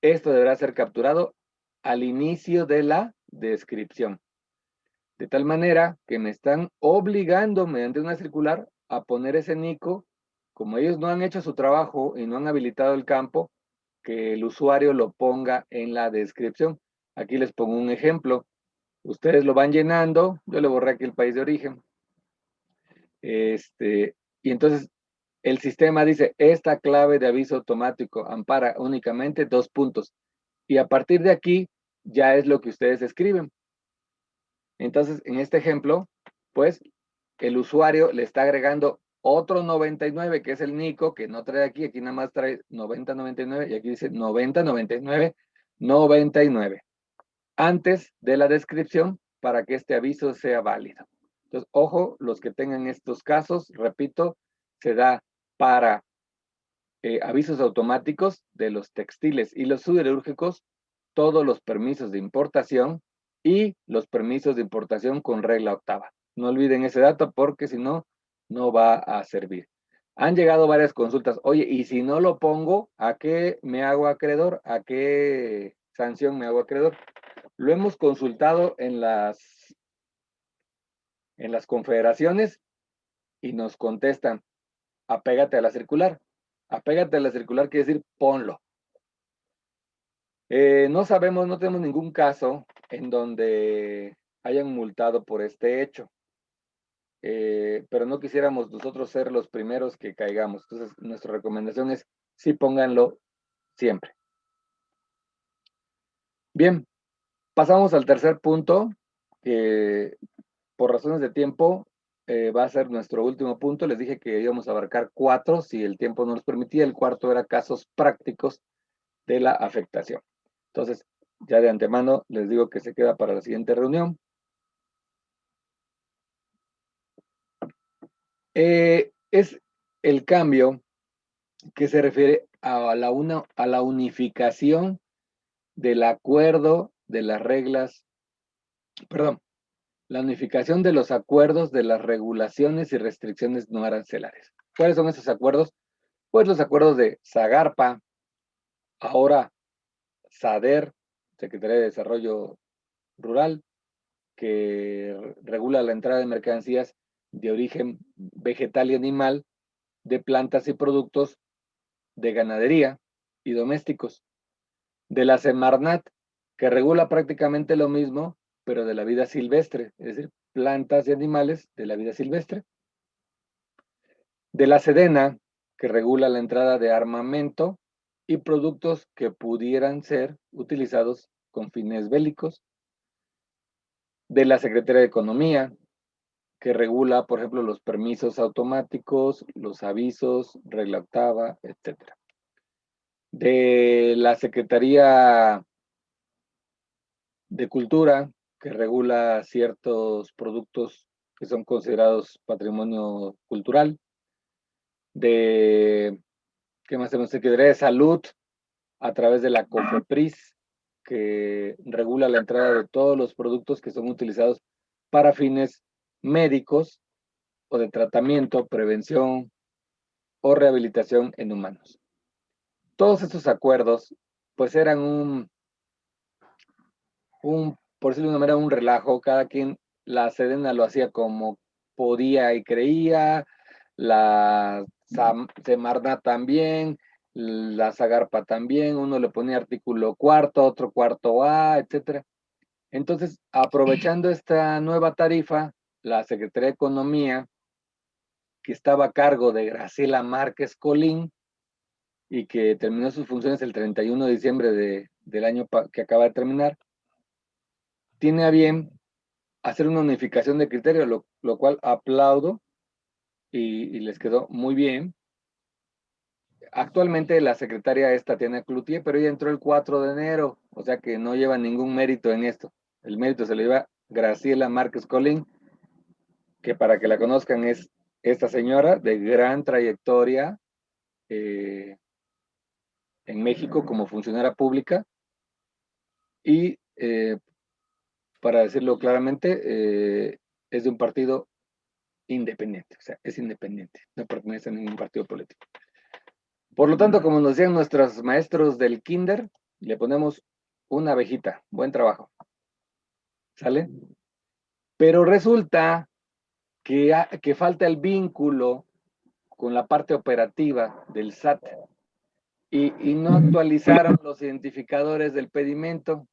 Esto deberá ser capturado al inicio de la descripción. De tal manera que me están obligando mediante una circular a poner ese NICO, como ellos no han hecho su trabajo y no han habilitado el campo, que el usuario lo ponga en la descripción. Aquí les pongo un ejemplo. Ustedes lo van llenando, yo le borré aquí el país de origen. Y entonces el sistema dice, esta clave de aviso automático ampara únicamente 2 puntos. Y a partir de aquí, ya es lo que ustedes escriben. Entonces, en este ejemplo, pues, el usuario le está agregando otro 99, que es el Nico, que no trae aquí, aquí nada más trae 9099, y aquí dice 9099, 99, antes de la descripción, para que este aviso sea válido. Entonces, ojo, los que tengan estos casos, repito, se da para avisos automáticos de los textiles y los siderúrgicos, todos los permisos de importación y los permisos de importación con regla octava. No olviden ese dato porque si no, no va a servir. Han llegado varias consultas. Oye, y si no lo pongo, ¿a qué me hago acreedor? ¿A qué sanción me hago acreedor? Lo hemos consultado en las confederaciones y nos contestan, apégate a la circular. Apégate a la circular quiere decir ponlo. No sabemos, no tenemos ningún caso en donde hayan multado por este hecho. Pero no quisiéramos nosotros ser los primeros que caigamos. Entonces, nuestra recomendación es sí pónganlo siempre. Bien, pasamos al tercer punto, que por razones de tiempo va a ser nuestro último punto. Les dije que íbamos a abarcar 4 si el tiempo no nos permitía. El cuarto era casos prácticos de la afectación. Entonces, ya de antemano les digo que se queda para la siguiente reunión. Es el cambio que se refiere a la unificación del acuerdo de las reglas, perdón, la unificación de los acuerdos de las regulaciones y restricciones no arancelares. ¿Cuáles son esos acuerdos? Pues los acuerdos de SAGARPA, ahora SADER, Secretaría de Desarrollo Rural, que regula la entrada de mercancías de origen vegetal y animal, de plantas y productos de ganadería y domésticos, de la Semarnat, que regula prácticamente lo mismo, pero de la vida silvestre, es decir, plantas y animales de la vida silvestre, de la Sedena, que regula la entrada de armamento y productos que pudieran ser utilizados con fines bélicos, de la Secretaría de Economía, que regula, por ejemplo, los permisos automáticos, los avisos, regla octava, etcétera. De la Secretaría de Cultura, que regula ciertos productos que son considerados patrimonio cultural. De, ¿qué más tenemos? Secretaría de Salud, a través de la COFEPRIS, que regula la entrada de todos los productos que son utilizados para fines médicos o de tratamiento, prevención o rehabilitación en humanos. Todos estos acuerdos, pues eran por decirlo de una manera, un relajo. Cada quien, la Sedena lo hacía como podía y creía, la Semarnat también, la Zagarpa también, uno le ponía artículo cuarto, otro cuarto A, etcétera. Entonces, aprovechando esta nueva tarifa, la Secretaría de Economía, que estaba a cargo de Graciela Márquez Colín, y que terminó sus funciones el 31 de diciembre del año que acaba de terminar, tiene a bien hacer una unificación de criterios, lo cual aplaudo y les quedó muy bien. Actualmente la secretaria es Tatiana Cloutier, pero ella entró el 4 de enero, o sea que no lleva ningún mérito en esto. El mérito se lo lleva Graciela Márquez Colín, que para que la conozcan es esta señora de gran trayectoria en México como funcionaria pública y para decirlo claramente, es de un partido independiente, o sea, es independiente, no pertenece a ningún partido político. Por lo tanto, como nos decían nuestros maestros del kinder, le ponemos una abejita. Buen trabajo. ¿Sale? Pero resulta que falta el vínculo con la parte operativa del SAT y no actualizaron los identificadores del pedimento.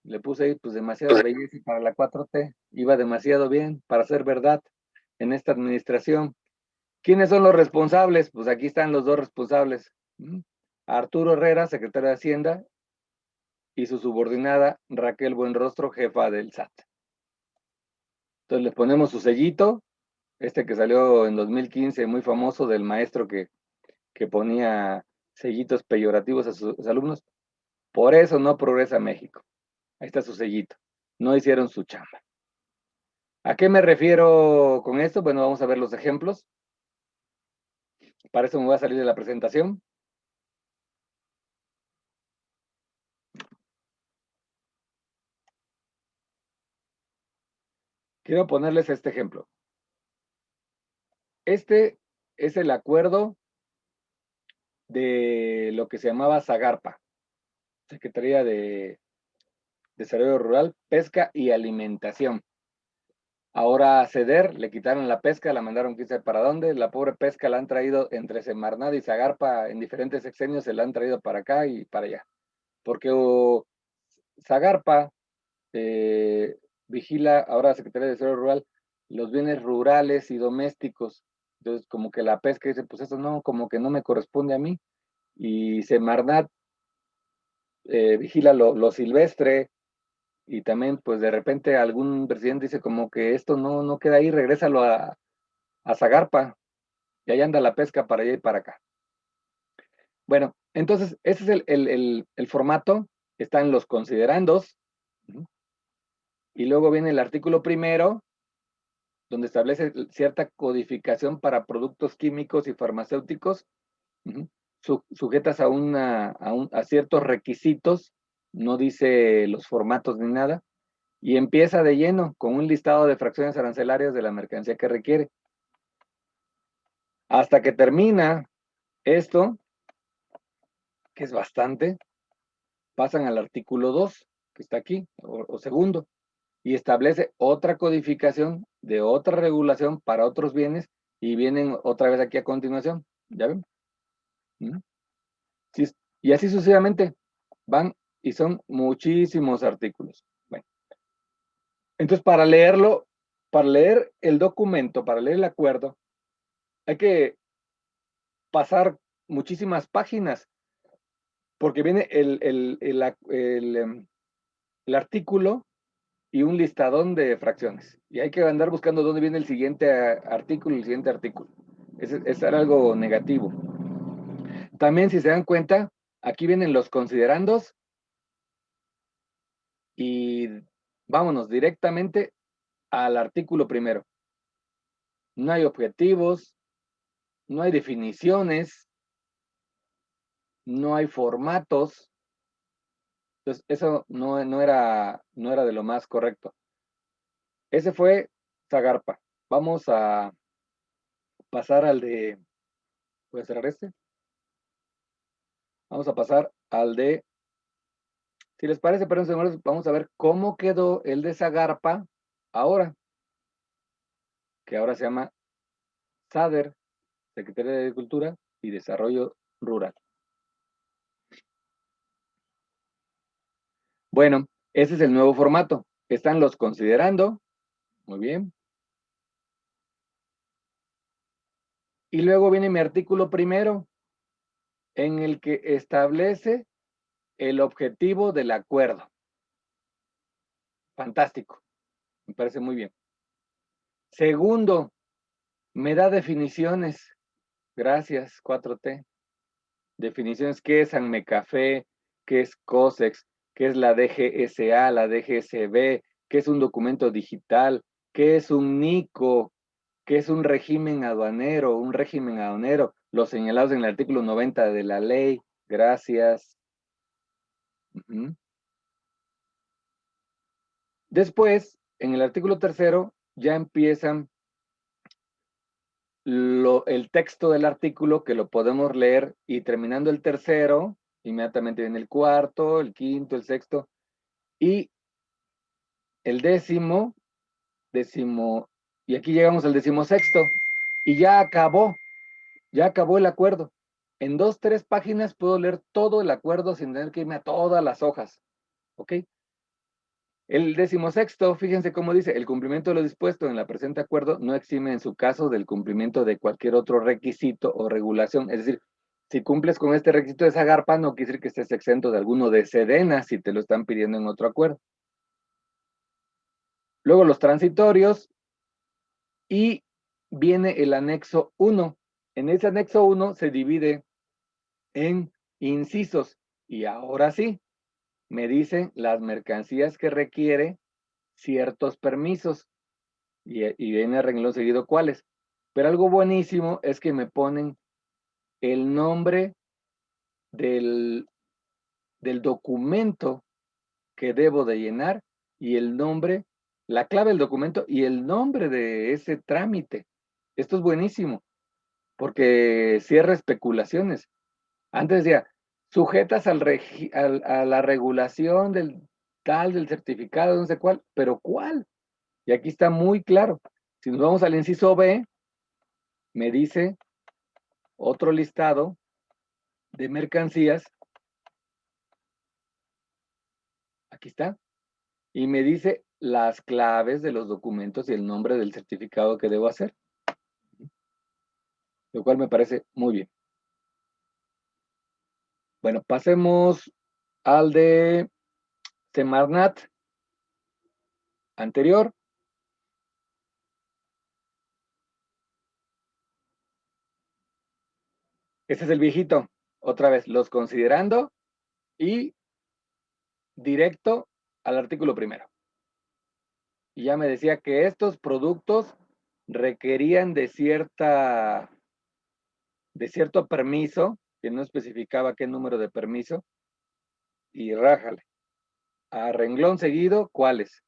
Le puse ahí pues demasiada belleza para la 4T. Iba demasiado bien para ser verdad en esta administración. ¿Quiénes son los responsables? Pues aquí están los dos responsables. Arturo Herrera, secretario de Hacienda, y su subordinada Raquel Buenrostro, jefa del SAT. Entonces les ponemos su sellito, este que salió en 2015, muy famoso, del maestro que ponía sellitos peyorativos a sus alumnos. Por eso no progresa México. Ahí está su sellito. No hicieron su chamba. ¿A qué me refiero con esto? Bueno, vamos a ver los ejemplos. Para eso me voy a salir de la presentación. Quiero ponerles este ejemplo. Este es el acuerdo de lo que se llamaba Zagarpa, Secretaría de Desarrollo Rural, Pesca y Alimentación. Ahora a CEDER le quitaron la pesca, la mandaron quién sabe para dónde. La pobre pesca la han traído entre Semarnat y Zagarpa en diferentes sexenios, se la han traído para acá y para allá. Porque Zagarpa vigila, ahora Secretaría de Desarrollo Rural, los bienes rurales y domésticos. Entonces, como que la pesca dice, pues eso no, como que no me corresponde a mí. Y Semarnat vigila lo silvestre, y también, pues de repente algún presidente dice como que esto no queda ahí, regrésalo a Zagarpa, y ahí anda la pesca para allá y para acá. Bueno, entonces, ese es el formato, están los considerandos, y luego viene el artículo primero, donde establece cierta codificación para productos químicos y farmacéuticos, sujetas a ciertos requisitos, no dice los formatos ni nada, y empieza de lleno con un listado de fracciones arancelarias de la mercancía que requiere. Hasta que termina esto, que es bastante, pasan al artículo 2, que está aquí, o segundo, y establece otra codificación de otra regulación para otros bienes, y vienen otra vez aquí a continuación. ¿Ya ven? Sí, y así sucesivamente van, y son muchísimos artículos. Bueno, entonces para leerlo, para leer el documento, para leer el acuerdo, hay que pasar muchísimas páginas, porque viene el artículo y un listadón de fracciones. Y hay que andar buscando dónde viene el siguiente artículo y el siguiente artículo. Es algo negativo. También, si se dan cuenta, aquí vienen los considerandos y vámonos directamente al artículo primero. No hay objetivos, no hay definiciones, no hay formatos. Entonces, eso no era de lo más correcto. Ese fue Zagarpa. Vamos a pasar al de... ¿Puede cerrar este? Vamos a pasar al de... Si les parece, pero señores, vamos a ver cómo quedó el de Zagarpa ahora, que ahora se llama SADER, Secretaría de Agricultura y Desarrollo Rural. Bueno, ese es el nuevo formato. Están los considerando. Muy bien. Y luego viene mi artículo primero, en el que establece el objetivo del acuerdo. Fantástico. Me parece muy bien. Segundo, me da definiciones. Gracias, 4T. Definiciones, ¿qué es Anmecafé? ¿Qué es COSEX? ¿Qué es la DGSA, la DGSB? ¿Qué es un documento digital? ¿Qué es un NICO? ¿Qué es un régimen aduanero? Un régimen aduanero, los señalados en el artículo 90 de la ley. Gracias. Después, en el artículo tercero, ya empiezan el texto del artículo, que lo podemos leer, y terminando el tercero, inmediatamente viene el cuarto, el quinto, el sexto, y el décimo, y aquí llegamos al 16º, y ya acabó el acuerdo. En 2, 3 páginas puedo leer todo el acuerdo sin tener que irme a todas las hojas, ¿ok? El 16º, fíjense cómo dice, el cumplimiento de lo dispuesto en la presente acuerdo no exime en su caso del cumplimiento de cualquier otro requisito o regulación. Es decir, Si cumples con este requisito de Zagarpa, no quiere decir que estés exento de alguno de Sedena si te lo están pidiendo en otro acuerdo. Luego los transitorios y viene el anexo 1. En ese anexo 1 se divide en incisos y ahora sí, me dicen las mercancías que requiere ciertos permisos y viene a renglón seguido cuáles. Pero algo buenísimo es que me ponen el nombre del documento que debo de llenar y el nombre, la clave del documento y el nombre de ese trámite. Esto es buenísimo, porque cierra especulaciones. Antes decía, sujetas a la regulación del tal, del certificado, no sé cuál, pero ¿cuál? Y aquí está muy claro. Si nos vamos al inciso B, me dice otro listado de mercancías. Aquí está. Y me dice las claves de los documentos y el nombre del certificado que debo hacer, lo cual me parece muy bien. Bueno, pasemos al de Semarnat anterior. Este es el viejito. Otra vez, los considerando y directo al artículo primero. Y ya me decía que estos productos requerían de cierto permiso, que no especificaba qué número de permiso, y rájale. A renglón seguido, ¿cuáles?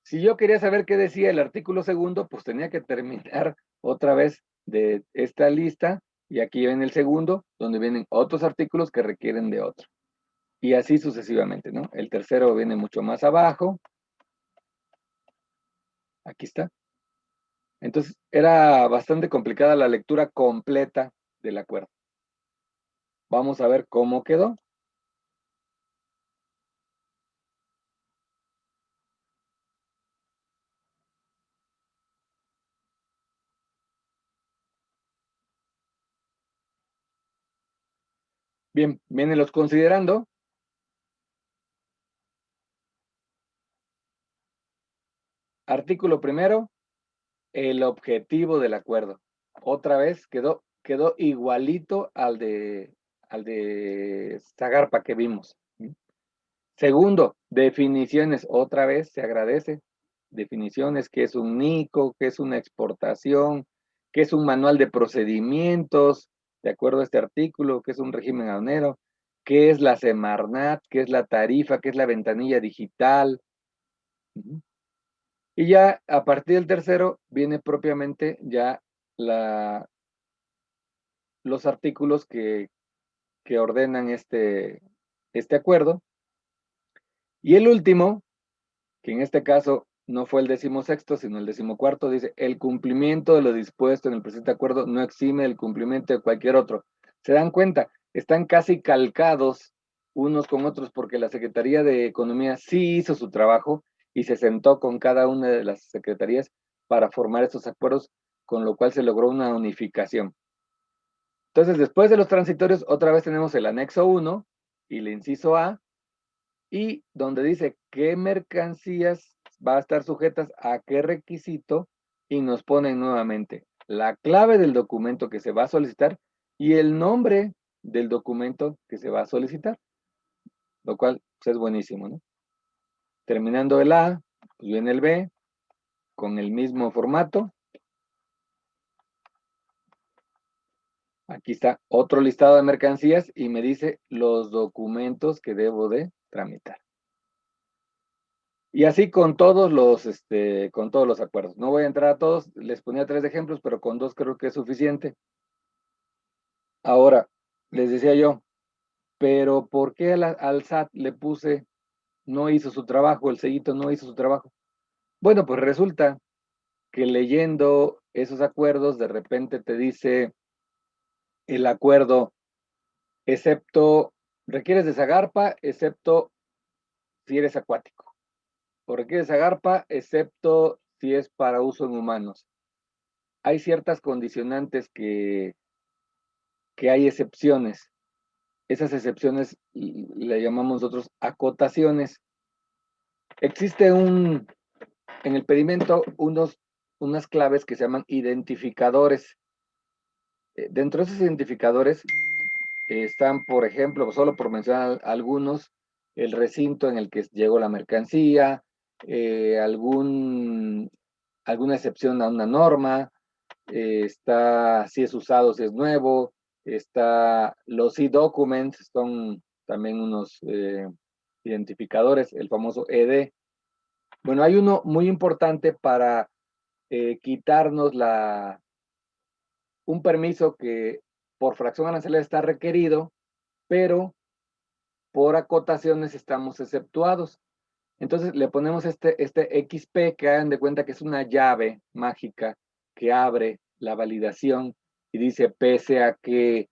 Si yo quería saber qué decía el artículo segundo, pues tenía que terminar otra vez de esta lista, y aquí viene el segundo, donde vienen otros artículos que requieren de otro. Y así sucesivamente, ¿no? El tercero viene mucho más abajo. Aquí está. Entonces, era bastante complicada la lectura completa del acuerdo. Vamos a ver cómo quedó. Bien, vienen los considerando. Artículo primero, el objetivo del acuerdo. Otra vez quedó igualito al de Zagarpa que vimos. Segundo, definiciones. Otra vez se agradece. Definiciones, qué es un NICO, qué es una exportación, qué es un manual de procedimientos, de acuerdo a este artículo, qué es un régimen aduanero, qué es la Semarnat, qué es la tarifa, qué es la ventanilla digital. Y ya a partir del tercero viene propiamente ya los artículos que ordenan este acuerdo. Y el último, que en este caso no fue el 16º, sino el 14º, dice, el cumplimiento de lo dispuesto en el presente acuerdo no exime el cumplimiento de cualquier otro. ¿Se dan cuenta? Están casi calcados unos con otros porque la Secretaría de Economía sí hizo su trabajo y se sentó con cada una de las secretarías para formar estos acuerdos, con lo cual se logró una unificación. Entonces, después de los transitorios, otra vez tenemos el anexo 1 y el inciso A, y donde dice qué mercancías va a estar sujetas a qué requisito, y nos ponen nuevamente la clave del documento que se va a solicitar y el nombre del documento que se va a solicitar, lo cual pues, es buenísimo, ¿no? Terminando el A, pues viene el B con el mismo formato. Aquí está otro listado de mercancías y me dice los documentos que debo de tramitar. Y así con todos los acuerdos. No voy a entrar a todos, les ponía 3 ejemplos, pero con 2 creo que es suficiente. Ahora, les decía yo, pero ¿por qué al SAT le puse no hizo su trabajo, el sellito no hizo su trabajo? Bueno, pues resulta que leyendo esos acuerdos, de repente te dice el acuerdo, excepto, requieres de Zagarpa, excepto si eres acuático. O requieres Zagarpa, excepto si es para uso en humanos. Hay ciertas condicionantes que que hay excepciones. Esas excepciones le llamamos nosotros acotaciones. Existe en el pedimento unas claves que se llaman identificadores. Dentro de esos identificadores están, por ejemplo, solo por mencionar algunos, el recinto en el que llegó la mercancía, alguna excepción a una norma, está si es usado, si es nuevo, está los e-documents, son también unos identificadores, el famoso ED. Bueno, hay uno muy importante para quitarnos un permiso que por fracción arancelaria está requerido, pero por acotaciones estamos exceptuados. Entonces le ponemos este XP, que hagan de cuenta que es una llave mágica que abre la validación y dice, pese a que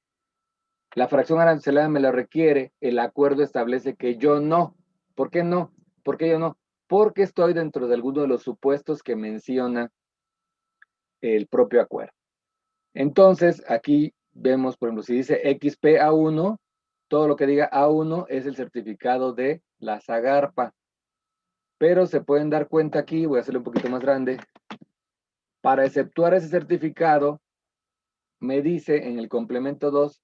la fracción arancelaria me lo requiere, el acuerdo establece que yo no. ¿Por qué no? ¿Por qué yo no? Porque estoy dentro de alguno de los supuestos que menciona el propio acuerdo. Entonces, aquí vemos, por ejemplo, si dice XP A1, todo lo que diga A1 es el certificado de la Zagarpa. Pero se pueden dar cuenta aquí, voy a hacerlo un poquito más grande, para exceptuar ese certificado, me dice en el complemento 2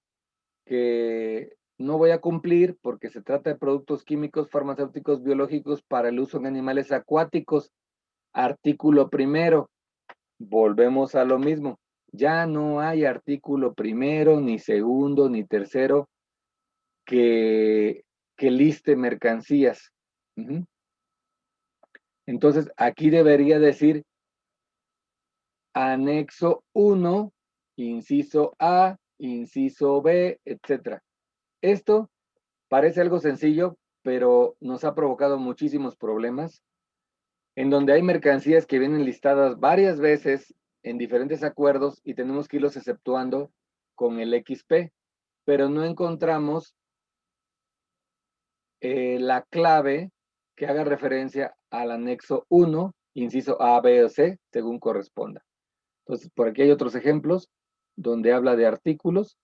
que no voy a cumplir porque se trata de productos químicos, farmacéuticos, biológicos para el uso en animales acuáticos. Artículo primero, volvemos a lo mismo. Ya no hay artículo primero, ni segundo, ni tercero que liste mercancías. Entonces, aquí debería decir anexo 1, inciso A, inciso B, etc. Esto parece algo sencillo, pero nos ha provocado muchísimos problemas, en donde hay mercancías que vienen listadas varias veces en diferentes acuerdos y tenemos que irlos exceptuando con el XP, pero no encontramos la clave que haga referencia al anexo 1, inciso A, B o C, según corresponda. Entonces, por aquí hay otros ejemplos donde habla de artículos.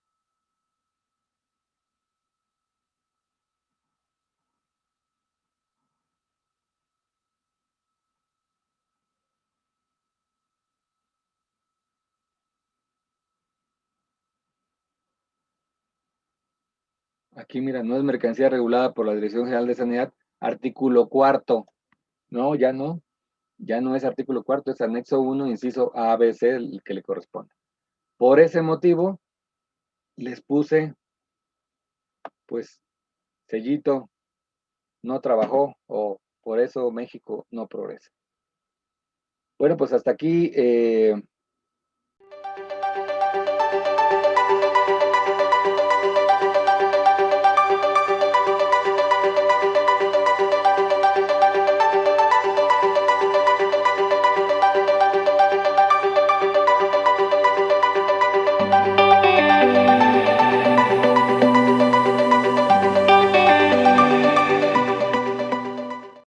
Aquí, mira, no es mercancía regulada por la Dirección General de Sanidad, artículo cuarto. No, ya no es artículo cuarto, es anexo 1, inciso A, B, C, el que le corresponde. Por ese motivo, les puse, pues, sellito, no trabajó, o por eso México no progresa. Bueno, pues hasta aquí